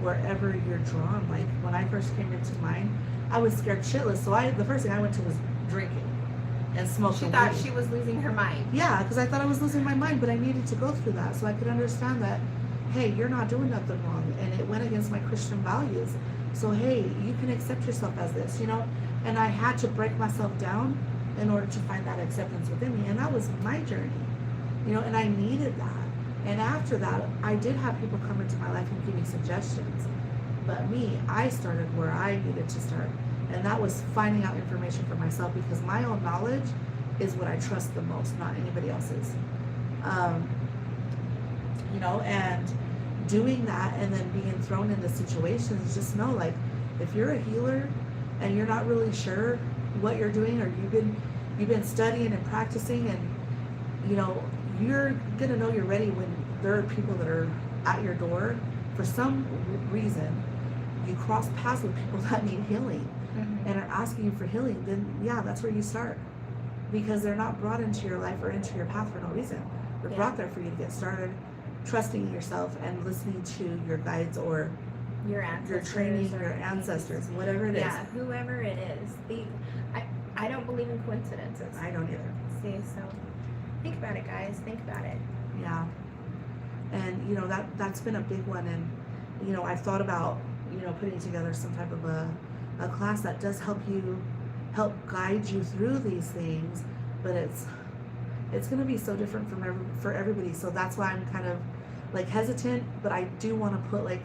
wherever you're drawn. Like when I first came into mine, I was scared shitless. So the first thing I went to was drinking and smoking. She thought weed. she was losing her mind. Yeah, because I thought I was losing my mind, but I needed to go through that so I could understand that, hey, you're not doing nothing wrong, and it went against my Christian values. So hey, you can accept yourself as this, you know. And I had to break myself down in order to find that acceptance within me, and that was my journey, you know. And I needed that. And after that, I did have people come into my life and give me suggestions. But me, I started where I needed to start. And that was finding out information for myself, because my own knowledge is what I trust the most, not anybody else's. You know, and doing that and then being thrown into situations, just know, like, if you're a healer and you're not really sure what you're doing, or you've been studying and practicing, and you know, you're gonna know you're ready when there are people that are at your door for some reason. You cross paths with people that need healing and are asking you for healing, then yeah, that's where you start, because they're not brought into your life or into your path for no reason. They're brought there for you to get started, trusting yourself and listening to your guides or Your ancestors, your training, your ancestors, whatever it is. Yeah, whoever it is. I don't believe in coincidences. I don't either. See, so think about it, guys. Think about it. Yeah. And you know, that's been a big one. And you know, I've thought about, you know, putting together some type of a class that does help guide you through these things, but it's going to be so different for everybody. So that's why I'm kind of like hesitant, but I do want to put like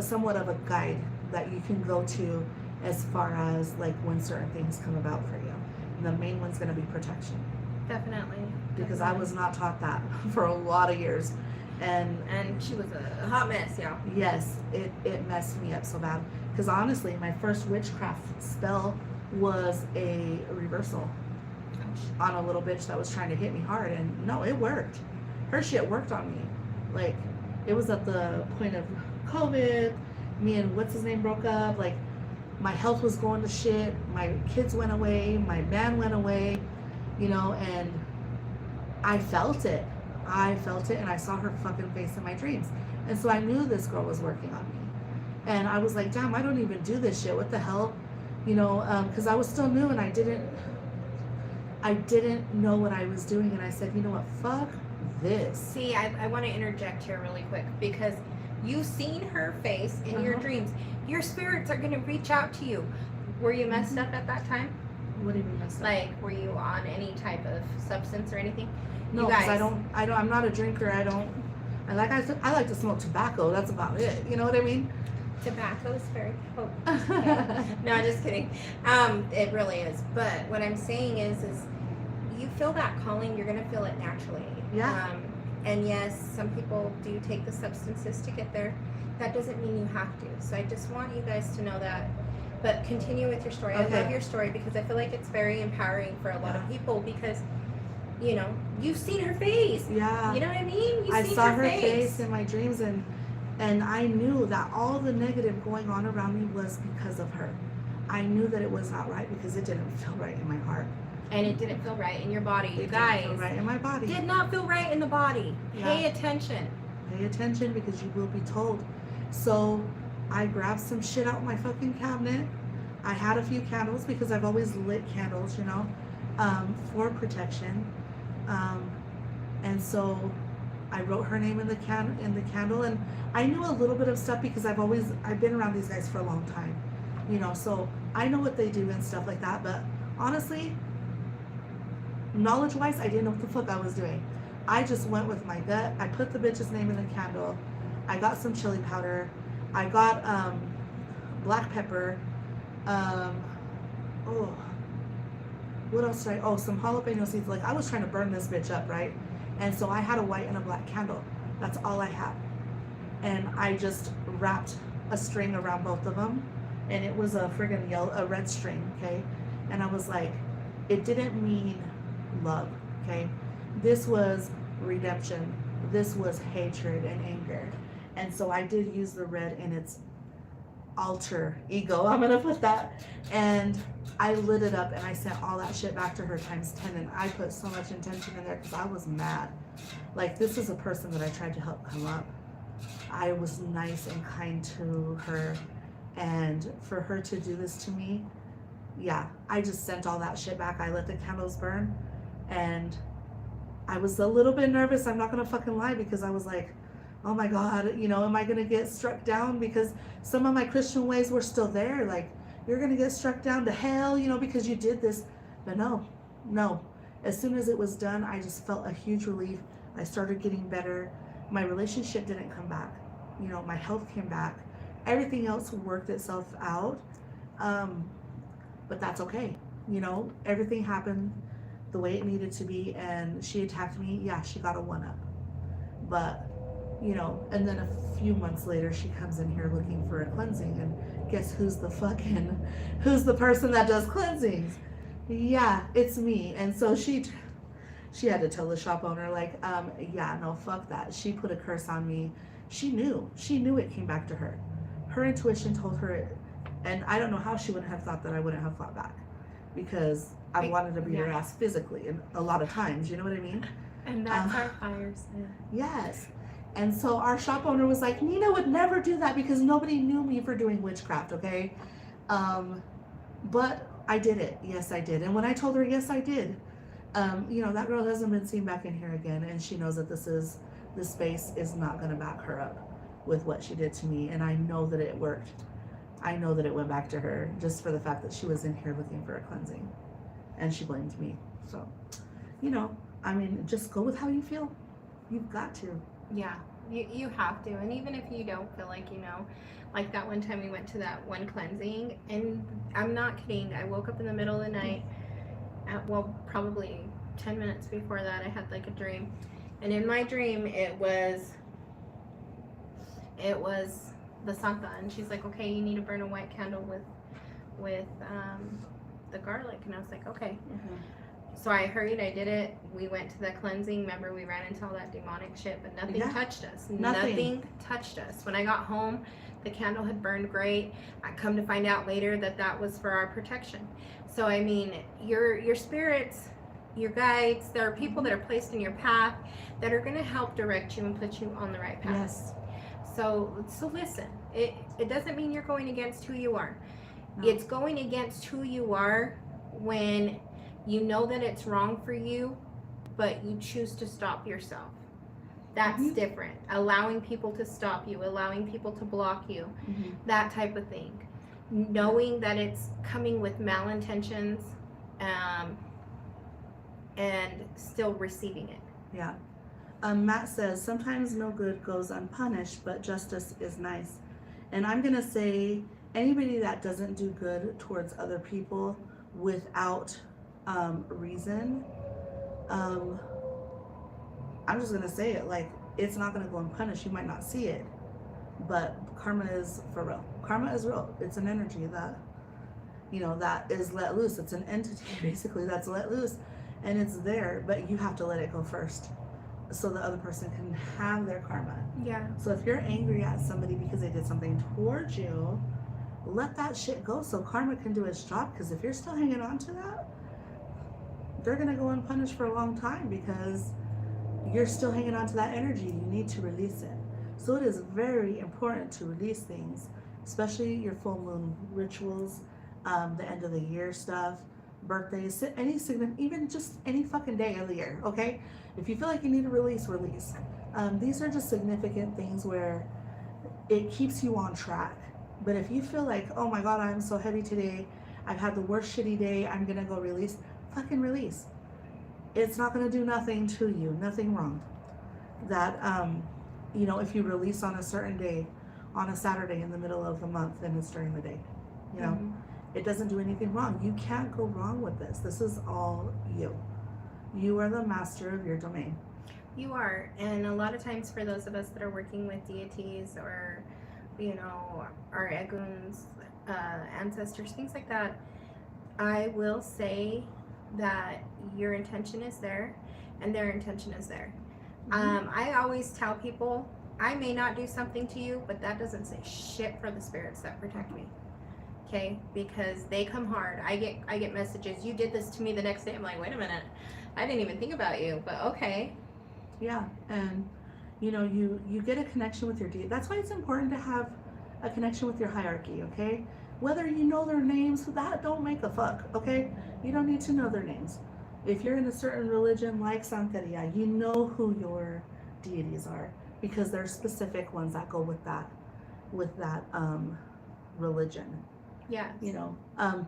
somewhat of a guide that you can go to as far as like when certain things come about for you. And the main one's going to be protection. Definitely. Because I was not taught that for a lot of years. And she was a hot mess, y'all. yes, it messed me up so bad. Because honestly, my first witchcraft spell was a reversal on a little bitch that was trying to hit me hard. And no, it worked. Her shit worked on me. Like, it was at the point of COVID. Me and what's his name broke up. Like, my health was going to shit. My kids went away. My man went away. You know, and I felt it. And I saw her fucking face in my dreams. And so I knew this girl was working on me. And I was like, damn, I don't even do this shit. What the hell? You know, because I was still new and I didn't know what I was doing. And I said, you know what? Fuck this. See, I want to interject here really quick, because you've seen her face in your dreams. Your spirits are going to reach out to you. Were you messed up at that time? What do you mean messed up? Like, were you on any type of substance or anything? No, because I'm not a drinker. I And like I like to smoke tobacco. That's about it. You know what I mean? Tobacco is very potent. Okay. No, I'm just kidding. It really is. But what I'm saying is you feel that calling, you're gonna feel it naturally. Yeah. And yes, some people do take the substances to get there. That doesn't mean you have to. So I just want you guys to know that. But continue with your story. Okay. I love your story because I feel like it's very empowering for a lot of people because, you know, you've seen her face. Yeah. You know what I mean? I saw her face in my dreams, and I knew that all the negative going on around me was because of her. I knew that it was not right because it didn't feel right in my heart. And it didn't feel right in your body. You It guys. didn't feel right in my body. Did not feel right in the body. Yeah. Pay attention. Pay attention because you will be told. So I grabbed some shit out my fucking cabinet. I had a few candles because I've always lit candles, you know, for protection. And so I wrote her name in the candle, and I knew a little bit of stuff because I've been around these guys for a long time, you know, so I know what they do and stuff like that. But honestly, knowledge wise, I didn't know what the fuck I was doing. I just went with my gut. I put the bitch's name in the candle. I got some chili powder. I got black pepper. What else did some jalapeno seeds. Like, I was trying to burn this bitch up, right? And so I had a white and a black candle. That's all I had. And I just wrapped a string around both of them, and it was a friggin' a red string, okay? And I was like, it didn't mean love, okay? This was redemption. This was hatred and anger. And so I did use the red in its alter ego. I'm gonna put that. And I lit it up and I sent all that shit back to her times 10. And I put so much intention in there because I was mad. Like, this is a person that I tried to help come up. I was nice and kind to her. And for her to do this to me, yeah, I just sent all that shit back. I let the candles burn. And I was a little bit nervous. I'm not gonna fucking lie, because I was like, oh my God, you know, am I gonna get struck down? Because some of my Christian ways were still there. Like, you're gonna get struck down to hell, you know, because you did this. But no. As soon as it was done, I just felt a huge relief. I started getting better. My relationship didn't come back. You know, my health came back. Everything else worked itself out. But that's okay. You know, everything happened the way it needed to be, and she attacked me. Yeah, she got a 1-up. But, you know, and then a few months later, she comes in here looking for a cleansing, and guess who's the person that does cleansings? Yeah, it's me. And so she had to tell the shop owner, like, yeah, no, fuck that. She put a curse on me. She knew it came back to her. Her intuition told her it, and I don't know how she wouldn't have thought that I wouldn't have fought back, because I wanted to beat her ass physically, and a lot of times, you know what I mean? And that's our fires. Yes. And so our shop owner was like, Nina would never do that because nobody knew me for doing witchcraft, okay? But I did it. Yes, I did. And when I told her, yes, I did, you know, that girl hasn't been seen back in here again, and she knows that this space is not going to back her up with what she did to me. And I know that it worked. I know that it went back to her just for the fact that she was in here looking for a cleansing, and she blamed me. So, you know, I mean, just go with how you feel. You've got to. Yeah, you have to. And even if you don't feel like, you know, like that one time we went to that one cleansing, and I'm not kidding, I woke up in the middle of the night probably 10 minutes before that, I had like a dream. And in my dream, it was the Santa, and she's like, okay, you need to burn a white candle with the garlic. And I was like, okay. Mm-hmm. So I hurried, I did it. We went to the cleansing. Remember, we ran into all that demonic shit, but nothing touched us. Nothing touched us. When I got home, the candle had burned great. I come to find out later that was for our protection. So, I mean, your spirits, your guides, there are people that are placed in your path that are going to help direct you and put you on the right path. Yes. So listen, it doesn't mean you're going against who you are. No. It's going against who you are when you know that it's wrong for you, but you choose to stop yourself. That's different. Allowing people to stop you, allowing people to block you, that type of thing. Knowing that it's coming with malintentions, and still receiving it. Yeah. Matt says, sometimes no good goes unpunished, but justice is nice. And I'm going to say, anybody that doesn't do good towards other people without reason, I'm just going to say it, like, it's not going to go unpunished. You might not see it, but karma is for real. Karma is real. It's an energy that, that is let loose. It's an entity, basically, that's let loose. And it's there, but you have to let it go first, so the other person can have their karma. Yeah. So if you're angry at somebody because they did something towards you, let that shit go so karma can do its job. Because if you're still hanging on to that, they're going to go unpunished for a long time because you're still hanging on to that energy. You need to release it. So it is very important to release things, especially your full moon rituals, the end of the year stuff, birthdays, any significant, even just any fucking day of the year, okay? If you feel like you need to release. These are just significant things where it keeps you on track. But if you feel like, oh my God, I'm so heavy today, I've had the worst shitty day, I'm gonna go release, fucking release. It's not gonna do nothing to you, nothing wrong. That, if you release on a certain day, on a Saturday in the middle of the month, then it's during the day, It doesn't do anything wrong. You can't go wrong with this. This is all you. You are the master of your domain. You are. And a lot of times for those of us that are working with deities or, our eguns, ancestors, things like that, I will say that your intention is there and their intention is there. I always tell people, I may not do something to you, but that doesn't say shit for the spirits that protect me. Okay, because they come hard. I get messages, you did this to me the next day. I'm like, wait a minute, I didn't even think about you, but okay. Yeah, and you get a connection with your deity. That's why it's important to have a connection with your hierarchy, okay? Whether you know their names, that don't make a fuck, okay? You don't need to know their names. If you're in a certain religion like Santeria, you know who your deities are because there's specific ones that go with that religion. Yeah.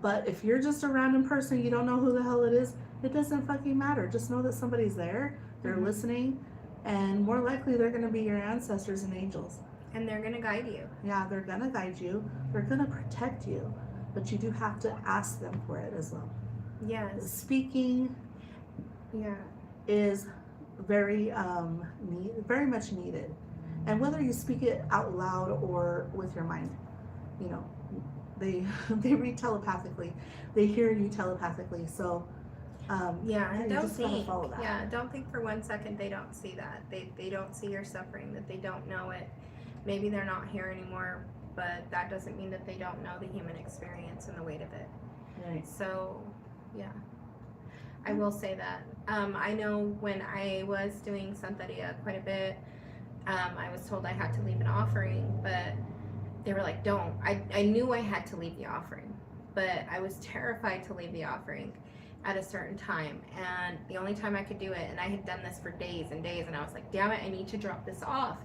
But if you're just a random person, you don't know who the hell it is, it doesn't fucking matter. Just know that somebody's there, they're listening, and more likely they're going to be your ancestors and angels. And they're going to guide you. Yeah, they're going to guide you. They're going to protect you. But you do have to ask them for it as well. Yes. Speaking is very very much needed. And whether you speak it out loud or with your mind, they read telepathically. They hear you telepathically. So don't think for 1 second they don't see that. They don't see your suffering, that they don't know it. Maybe they're not here anymore, but that doesn't mean that they don't know the human experience and the weight of it. Right. So, yeah. I will say that. I know when I was doing Santeria quite a bit, I was told I had to leave an offering, but they were like, don't. I knew I had to leave the offering, but I was terrified to leave the offering at a certain time, and the only time I could do it, and I had done this for days and days, and I was like, damn it, I need to drop this off.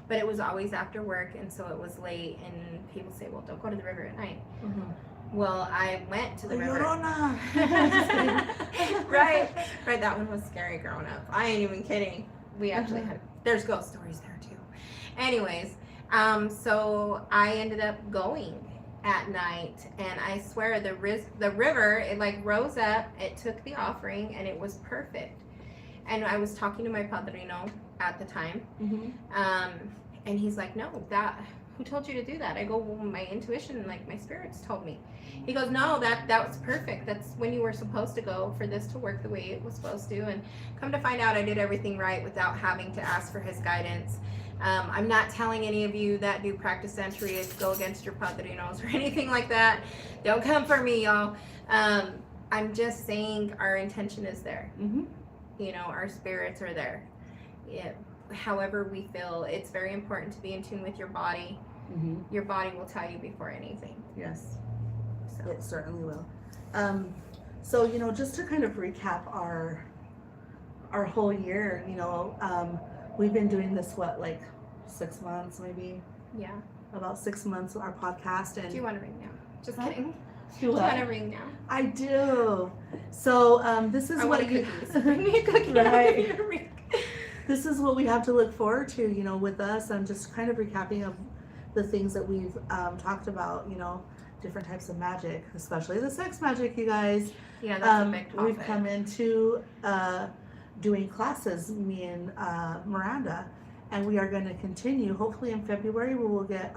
But it was always after work, and so it was late, and people say, well, don't go to the river at night. Well, I went to the river. Right, that one was scary growing up. I ain't even kidding. We actually there's ghost stories there too. Anyways, so I ended up going at night, and I swear the river, it like rose up, it took the offering, and it was perfect. And I was talking to my padrino at the time, and he's like, no, who told you to do that? I go, well, my intuition, like my spirits told me. He goes, no, that was perfect. That's when you were supposed to go for this to work the way it was supposed to. And come to find out, I did everything right without having to ask for his guidance. I'm not telling any of you that do practice entry to go against your padrinos or anything like that. Don't come for me, y'all. I'm just saying our intention is there. Our spirits are there. Yeah. However we feel, it's very important to be in tune with your body. Your body will tell you before anything. Yes, so. It certainly will. So just to kind of recap our whole year, we've been doing this like 6 months maybe. Yeah, about 6 months our podcast. And do you want to ring now? Just kidding. Do you want to ring now? I do. So this is I what want cookies. Bring me a cookie. Right. this is what we have to look forward to, you know, with us. I'm just kind of recapping of the things that we've talked about, you know, different types of magic, especially the sex magic, you guys. Yeah, that's a big topic. We've come into doing classes, me and Miranda, and we are going to continue. Hopefully in February we will get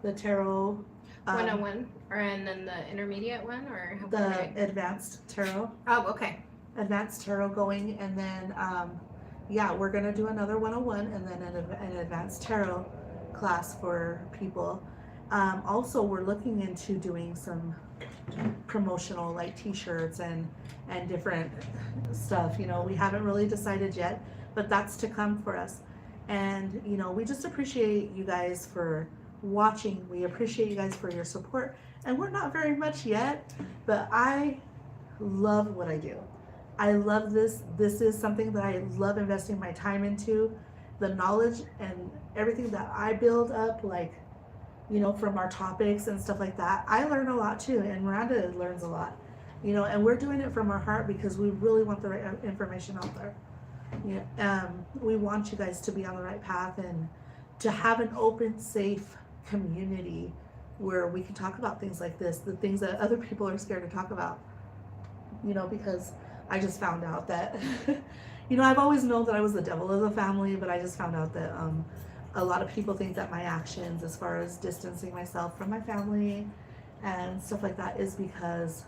the tarot 101, and then the intermediate one, or how the many? advanced tarot. Oh, okay. Advanced tarot going, and then yeah, we're gonna do another 101 and then an advanced tarot class for people. Also, we're looking into doing some promotional like t-shirts and different stuff. You know, we haven't really decided yet, but that's to come for us. And you know, we just appreciate you guys for watching. We appreciate you guys for your support, and we're not very much yet, but I love what I do. I love this. This is something that I love investing my time into. The knowledge and everything that I build up, like, you know, from our topics and stuff like that, I learn a lot too, and Miranda learns a lot, you know, and we're doing it from our heart because we really want the right information out there. Yeah, we want you guys to be on the right path and to have an open, safe community where we can talk about things like this, the things that other people are scared to talk about, you know, because I just found out that, you know, I've always known that I was the devil of the family, but I just found out that a lot of people think that my actions as far as distancing myself from my family and stuff like that is because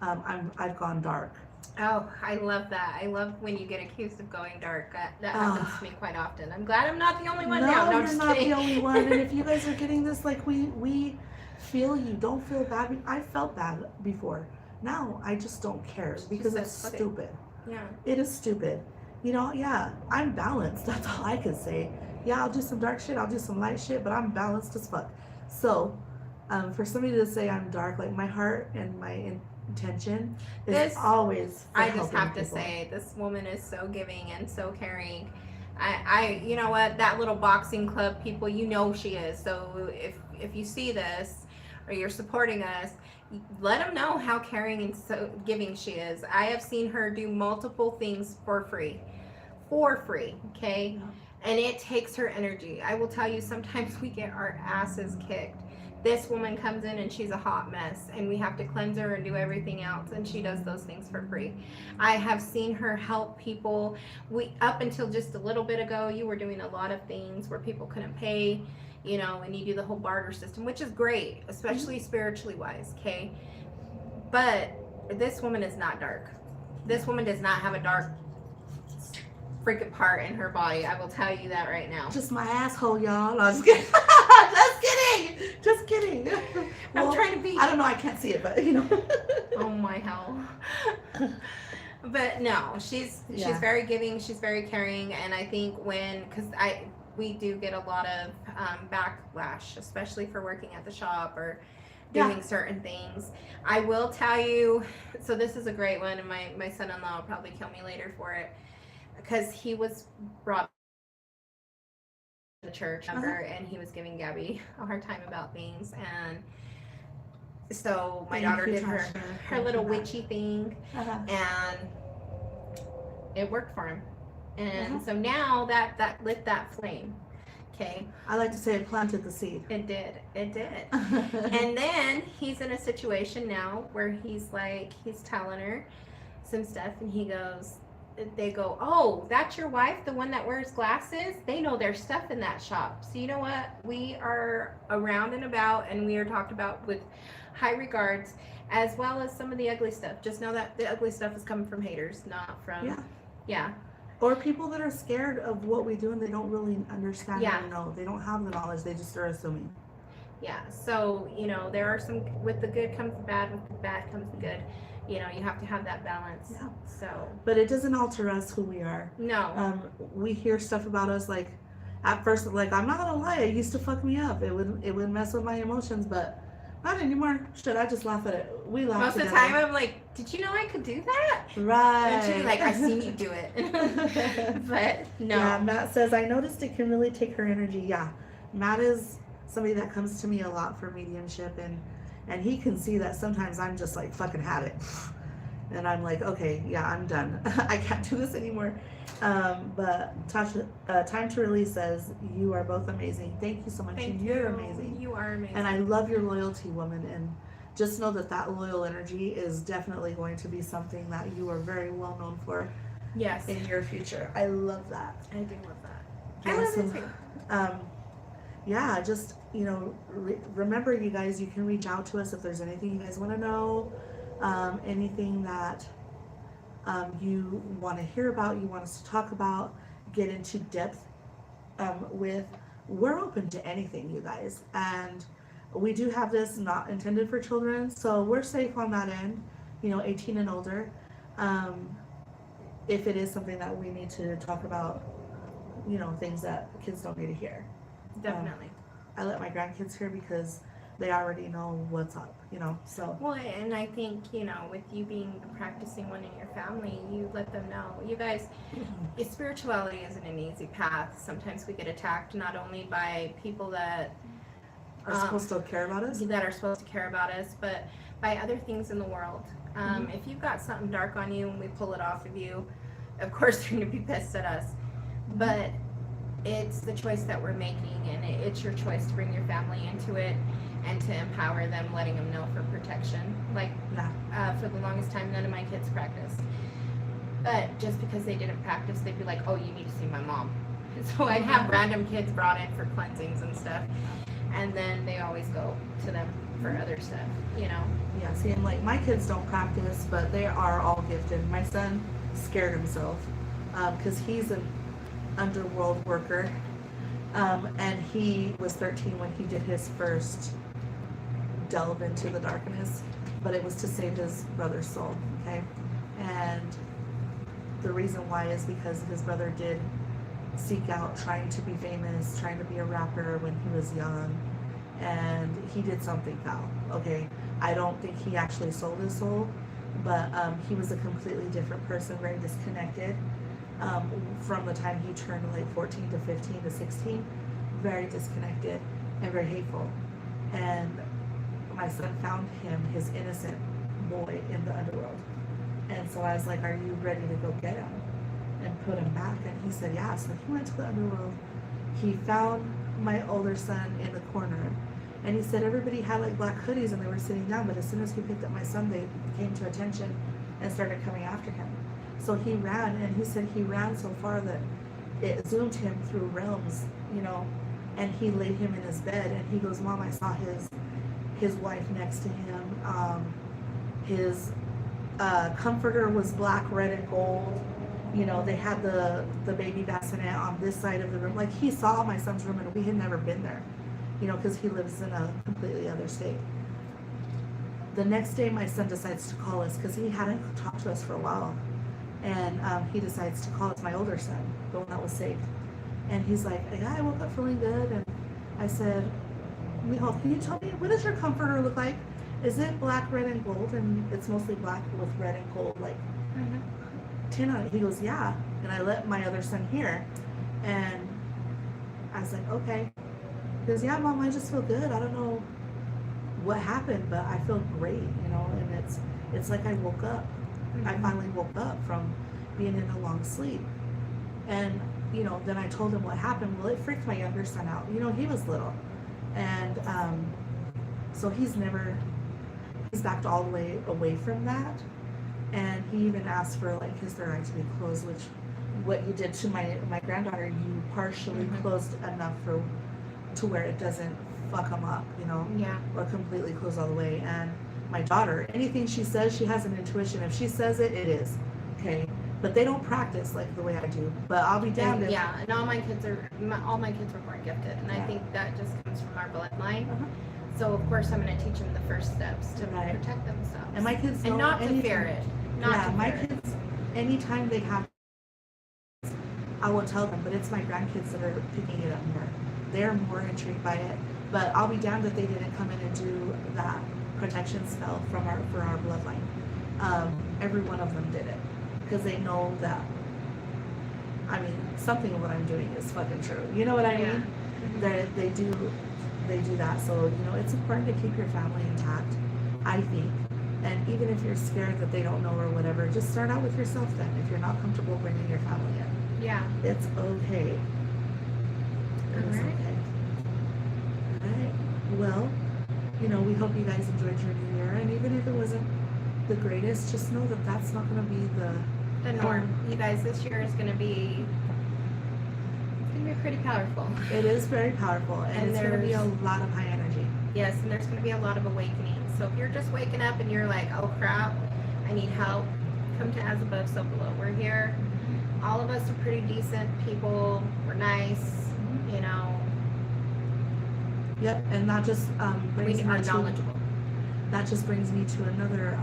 I've gone dark. Oh, I love that. I love when you get accused of going dark. That happens to me quite often. I'm glad I'm not the only one now. No, you're just not kidding. the only one. And if you guys are getting this, like, we feel you. Don't feel bad. I felt bad before. Now I just don't care because it's stupid. Yeah. It is stupid. You know, yeah, I'm balanced. That's all I can say. Yeah, I'll do some dark shit, I'll do some light shit, but I'm balanced as fuck. So, for somebody to say I'm dark, like, my heart and my intention is always for I just have people. to say, this woman is so giving and so caring. I you know what, that little boxing club people, you know she is. So if you see this or you're supporting us, let them know how caring and so giving she is. I have seen her do multiple things for free, okay? Yeah. And it takes her energy. I will tell you, sometimes we get our asses kicked. This woman comes in and she's a hot mess, and we have to cleanse her and do everything else, and she does those things for free. I have seen her help people. Up until just a little bit ago, you were doing a lot of things where people couldn't pay, you know, and you do the whole barter system, which is great, especially spiritually wise, okay? But this woman is not dark. This woman does not have a dark freaking part in her body. I will tell you that right now. Just my asshole, y'all. No, just kidding. Just kidding. Well, I'm trying to be. I don't know. I can't see it, but you know. Oh my hell. But no, she's very giving. She's very caring, and I think we do get a lot of backlash, especially for working at the shop or doing certain things. I will tell you. So this is a great one, and my son-in-law will probably kill me later for it, because he was brought to the church member, and he was giving Gabby a hard time about things, and so my daughter did her little witchy thing, and it worked for him, and so now that lit that flame. Okay. I like to say it planted the seed. It did. And then he's in a situation now where he's telling her some stuff, and they go, oh, that's your wife, the one that wears glasses? They know their stuff in that shop. So you know what? We are around and about, and we are talked about with high regards, as well as some of the ugly stuff. Just know that the ugly stuff is coming from haters, not from, or people that are scared of what we do and they don't really understand or know. They don't have the knowledge. They just are assuming. Yeah. So, you know, there are some, with the good comes the bad, with the bad comes the good. You know, you have to have that balance. Yeah. So. But it doesn't alter us who we are. No. We hear stuff about us, like, at first, like, I'm not gonna lie, it used to fuck me up. It would mess with my emotions, but not anymore. Shit, I just laugh at it. We laugh most of the time. I'm like, did you know I could do that? Right. And she's like, I seen you do it. But no. Yeah, Matt says, I noticed it can really take her energy. Yeah, Matt is somebody that comes to me a lot for mediumship, and he can see that sometimes I'm just like fucking had it. And I'm like, okay, yeah, I'm done. I can't do this anymore. But Tasha, Time to Release says, you are both amazing. Thank you so much. Thank You're you. amazing. You are amazing. And I love your loyalty, woman. And just know that that loyal energy is definitely going to be something that you are very well known for yes. in your future. I love that. I do love that. Yeah, I love so, it too. Yeah, just, remember, you guys, you can reach out to us if there's anything you guys want to know, anything that you want to hear about, you want us to talk about, get into depth with. We're open to anything, you guys. And we do have this not intended for children, so we're safe on that end, 18 and older. If it is something that we need to talk about, things that kids don't need to hear. Definitely. I let my grandkids hear because they already know what's up, so. Well, and I think, with you being a practicing one in your family, you let them know. You guys, spirituality isn't an easy path. Sometimes we get attacked not only by people that Are supposed to care about us? that are supposed to care about us, but by other things in the world. If you've got something dark on you and we pull it off of you, of course they're going to be pissed at us. But it's the choice that we're making, and it's your choice to bring your family into it and to empower them, letting them know for protection. Like, for the longest time, none of my kids practiced. But just because they didn't practice, they'd be like, oh, you need to see my mom. So I'd have random kids brought in for cleansings and stuff. And then they always go to them for other stuff, Yeah, see, and like my kids don't practice, but they are all gifted. My son scared himself because he's an underworld worker, and he was 13 when he did his first delve into the darkness, but it was to save his brother's soul, okay? And the reason why is because his brother did seek out trying to be famous, trying to be a rapper when he was young, and he did something foul, okay? I don't think he actually sold his soul, but he was a completely different person, very disconnected from the time he turned like 14 to 15 to 16, very disconnected and very hateful. And my son found him, his innocent boy, in the underworld. And so I was like, are you ready to go get him and put him back? And he said, yeah. So he went to the underworld. He found my older son in the corner. And he said everybody had like black hoodies and they were sitting down, but as soon as he picked up my son, they came to attention and started coming after him. So he ran, and he said he ran so far that it zoomed him through realms, and he laid him in his bed, and he goes, Mom, I saw his wife next to him. His comforter was black, red, and gold. They had the baby bassinet on this side of the room. Like, he saw my son's room, and we had never been there, because he lives in a completely other state. The next day, my son decides to call us because he hadn't talked to us for a while. And he decides to call us, my older son, the one that was saved. And he's like, yeah, I woke up feeling good. And I said, Mijo, can you tell me, what does your comforter look like? Is it black, red, and gold? And it's mostly black with red and gold, like tin on it. He goes, yeah. And I let my other son hear. And I was like, okay. He goes, yeah, Mom, I just feel good. I don't know what happened, but I feel great, and it's like I woke up. I finally woke up from being in a long sleep. And, then I told him what happened. Well, it freaked my younger son out. He was little. And so he's backed all the way away from that. And he even asked for like his third eye to be closed, which what you did to my granddaughter, you partially closed enough to where it doesn't fuck him up, Yeah. or completely close all the way. And my daughter, anything she says, she has an intuition. If she says it, it is, okay? But they don't practice like the way I do. But I'll be damned if... Yeah, and all my kids were born gifted, and I think that just comes from our bloodline. So of course I'm going to teach them the first steps to protect themselves. And my kids and not to fear it. My kids, anytime they have, I will tell them, but it's my grandkids that are picking it up more. They're more intrigued by it. But I'll be damned if they didn't come in and do that protection spell for our bloodline. Every one of them did it because they know that, something of what I'm doing is fucking true. You know what I mean? They do that. So it's important to keep your family intact, I think, And even if you're scared that they don't know or whatever, just start out with yourself then. If you're not comfortable bringing your family in, Yeah. it's okay. It is Alright. okay. All right. Well, we hope you guys enjoyed your new year, and even if it wasn't the greatest, just know that that's not going to be The norm. You guys, this year is going to be pretty powerful. It is very powerful, and it's going to be a there's- lot of high energy. Yes, and there's going to be a lot of awakening. So if you're just waking up and you're like, oh crap, I need help, come to As Above, So Below. We're here. All of us are pretty decent people. We're nice, Yep, and that just brings we me are to knowledgeable. that just brings me to another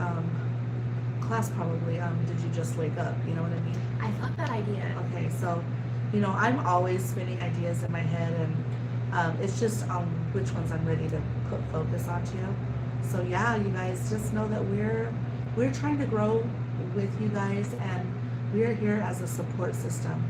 class probably. Did you just wake up? You know what I mean? I love that idea. Okay, so I'm always spinning ideas in my head, and it's just on which ones I'm ready to put focus onto. So yeah, you guys just know that we're trying to grow with you guys, and we're here as a support system.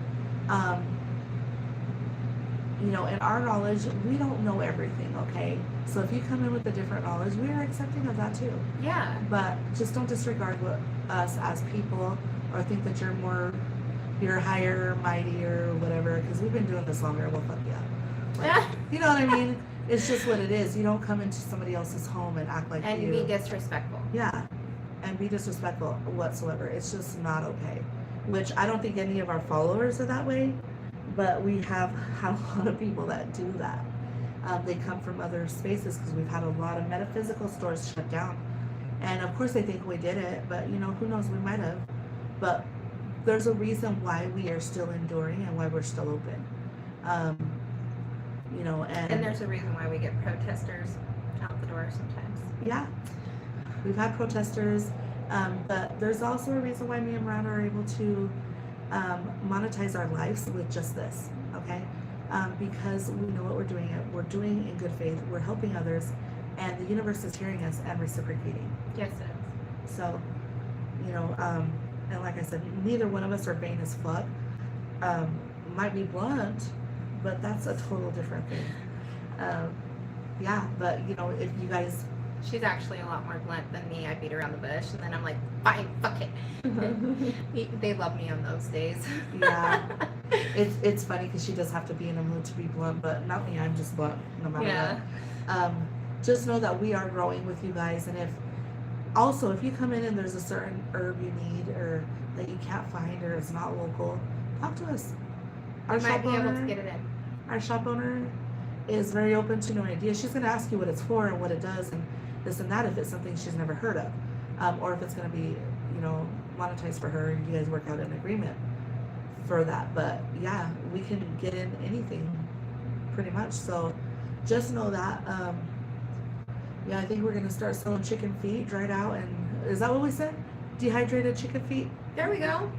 In our knowledge, we don't know everything, okay? So if you come in with a different knowledge, we are accepting of that too. Yeah. But just don't disregard us as people, or think that you're higher, mightier, or whatever, because we've been doing this longer. Well, fuck yeah. Like, you know what I mean? It's just what it is. You don't come into somebody else's home and act like And you. be disrespectful. Yeah, and be disrespectful whatsoever. It's just not okay. Which I don't think any of our followers are that way, but we have a lot of people that do that. They come from other spaces because we've had a lot of metaphysical stores shut down. And of course they think we did it, but who knows, we might have. But there's a reason why we are still enduring and why we're still open. And there's a reason why we get protesters out the door sometimes. Yeah, we've had protesters, but there's also a reason why me and Miranda are able to monetize our lives with just this, okay? Because we know what we're doing. We're doing in good faith. We're helping others, and the universe is hearing us and reciprocating. Yes, it is. So, and like I said, neither one of us are vain as fuck. Might be blunt, but that's a total different thing. Yeah, but if you guys, She's actually a lot more blunt than me. I beat around the bush, and then I'm like, fine, fuck it. They love me on those days. yeah, it's funny because she does have to be in a mood to be blunt, but not me. I'm just blunt no matter what. Just know that we are growing with you guys, and if you come in and there's a certain herb you need or that you can't find or it's not local, talk to us. I might be able to get it in. Our shop owner is very open to new ideas. She's going to ask you what it's for and what it does and this and that if it's something she's never heard of, or if it's going to be, monetized for her and you guys work out an agreement for that. But yeah, we can get in anything pretty much. So just know that. Yeah, I think we're going to start selling chicken feet dried out, and is that what we said? Dehydrated chicken feet? There we go.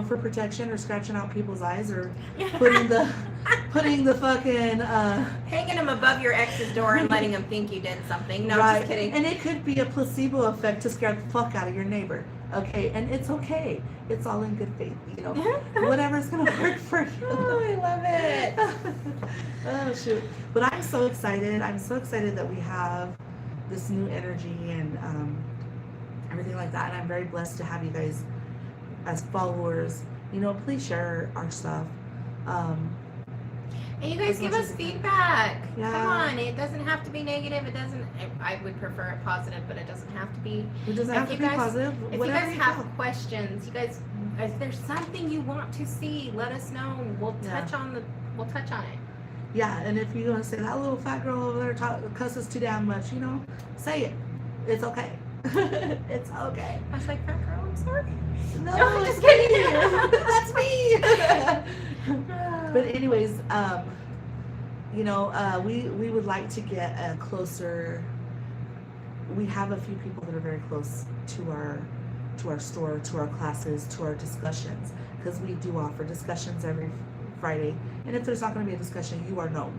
For protection or scratching out people's eyes or putting the fucking hanging them above your ex's door and letting them think you did something. No, right. Just kidding. And it could be a placebo effect to scare the fuck out of your neighbor. Okay, and it's okay. It's all in good faith, whatever's gonna work for you. Oh, I love it. Oh shoot! But I'm so excited. I'm so excited that we have this new energy and everything like that. And I'm very blessed to have you guys as followers. Please share our stuff. And you guys give us feedback. Yeah. Come on, it doesn't have to be negative. It doesn't. I would prefer it positive, but it doesn't have to be. It doesn't have to be positive. If you guys have questions, if there's something you want to see, let us know. We'll touch on it. Yeah, and if you want to say that little fat girl over there cusses too damn much, say it. It's okay. It's okay. I was like, fat girl, I'm sorry. No, I'm it's just kidding. That's me. But anyways, we would like to get a closer. We have a few people that are very close to our store, to our classes, to our discussions, because we do offer discussions every Friday. And if there's not going to be a discussion, you are known.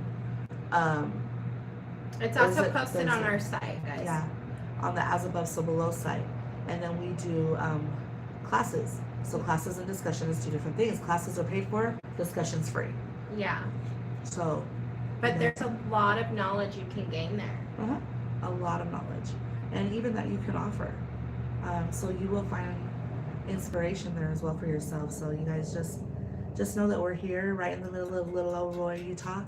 It's also posted on our site, guys. Yeah, on the As Above, So Below site. And then we do classes. So classes and discussion is two different things. Classes are paid for, discussion's free. Yeah. So. But there's a lot of knowledge you can gain there. A lot of knowledge. and even that you can offer. So you will find inspiration there as well for yourself. So you guys just know that we're here right in the middle of Little Elroy, Utah,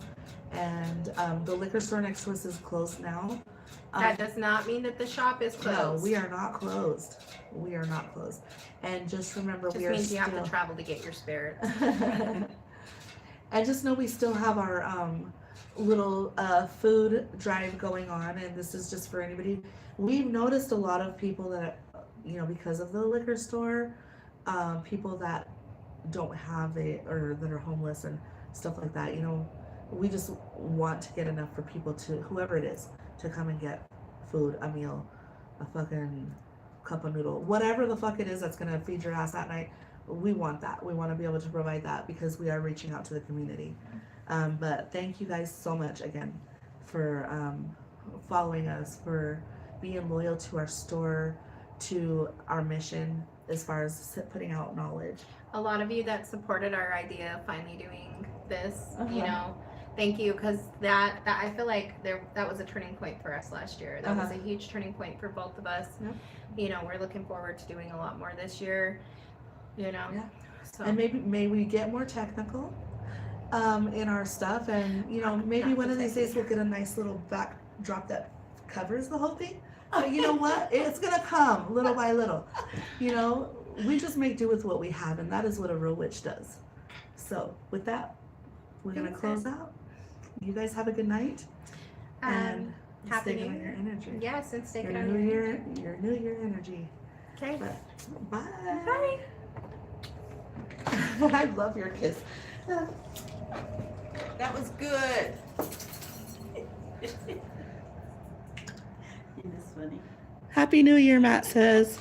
and the liquor store next to us is closed now. That does not mean that the shop is closed. No, we are not closed. We are not closed. And just remember, Just we are means still... you have to travel to get your spirit. And just know we still have our little food drive going on, and this is just for anybody. We've noticed a lot of people that, you know, because of the liquor store, people that don't have or that are homeless and stuff like that, you know, we just want to get enough for people to, whoever it is, to come and get food, a meal, a fucking cup of noodle, whatever the fuck it is that's gonna feed your ass that night. We want that. We want to be able to provide that because we are reaching out to the community. But thank you guys so much again for following us, for being loyal to our store, to our mission as far as putting out knowledge. A lot of you that supported our idea of finally doing this, you know, thank you, because that I feel like that was a turning point for us last year. That was a huge turning point for both of us. Yep. You know, we're looking forward to doing a lot more this year. You know, Yeah. so. And may we get more technical in our stuff, and you know, maybe one of these days we'll get a nice little backdrop that covers the whole thing. But you know what? It's gonna come little by little. You know, we just make do with what we have, and that is what a real witch does. So with that, we're gonna close out. You guys have a good night, and Happy stay New on your Year. energy. Yes, and stay Your good on new your year, your new year energy. Okay. But bye. Bye. I love your kiss. That was good. It is funny. Happy New Year, Matt says.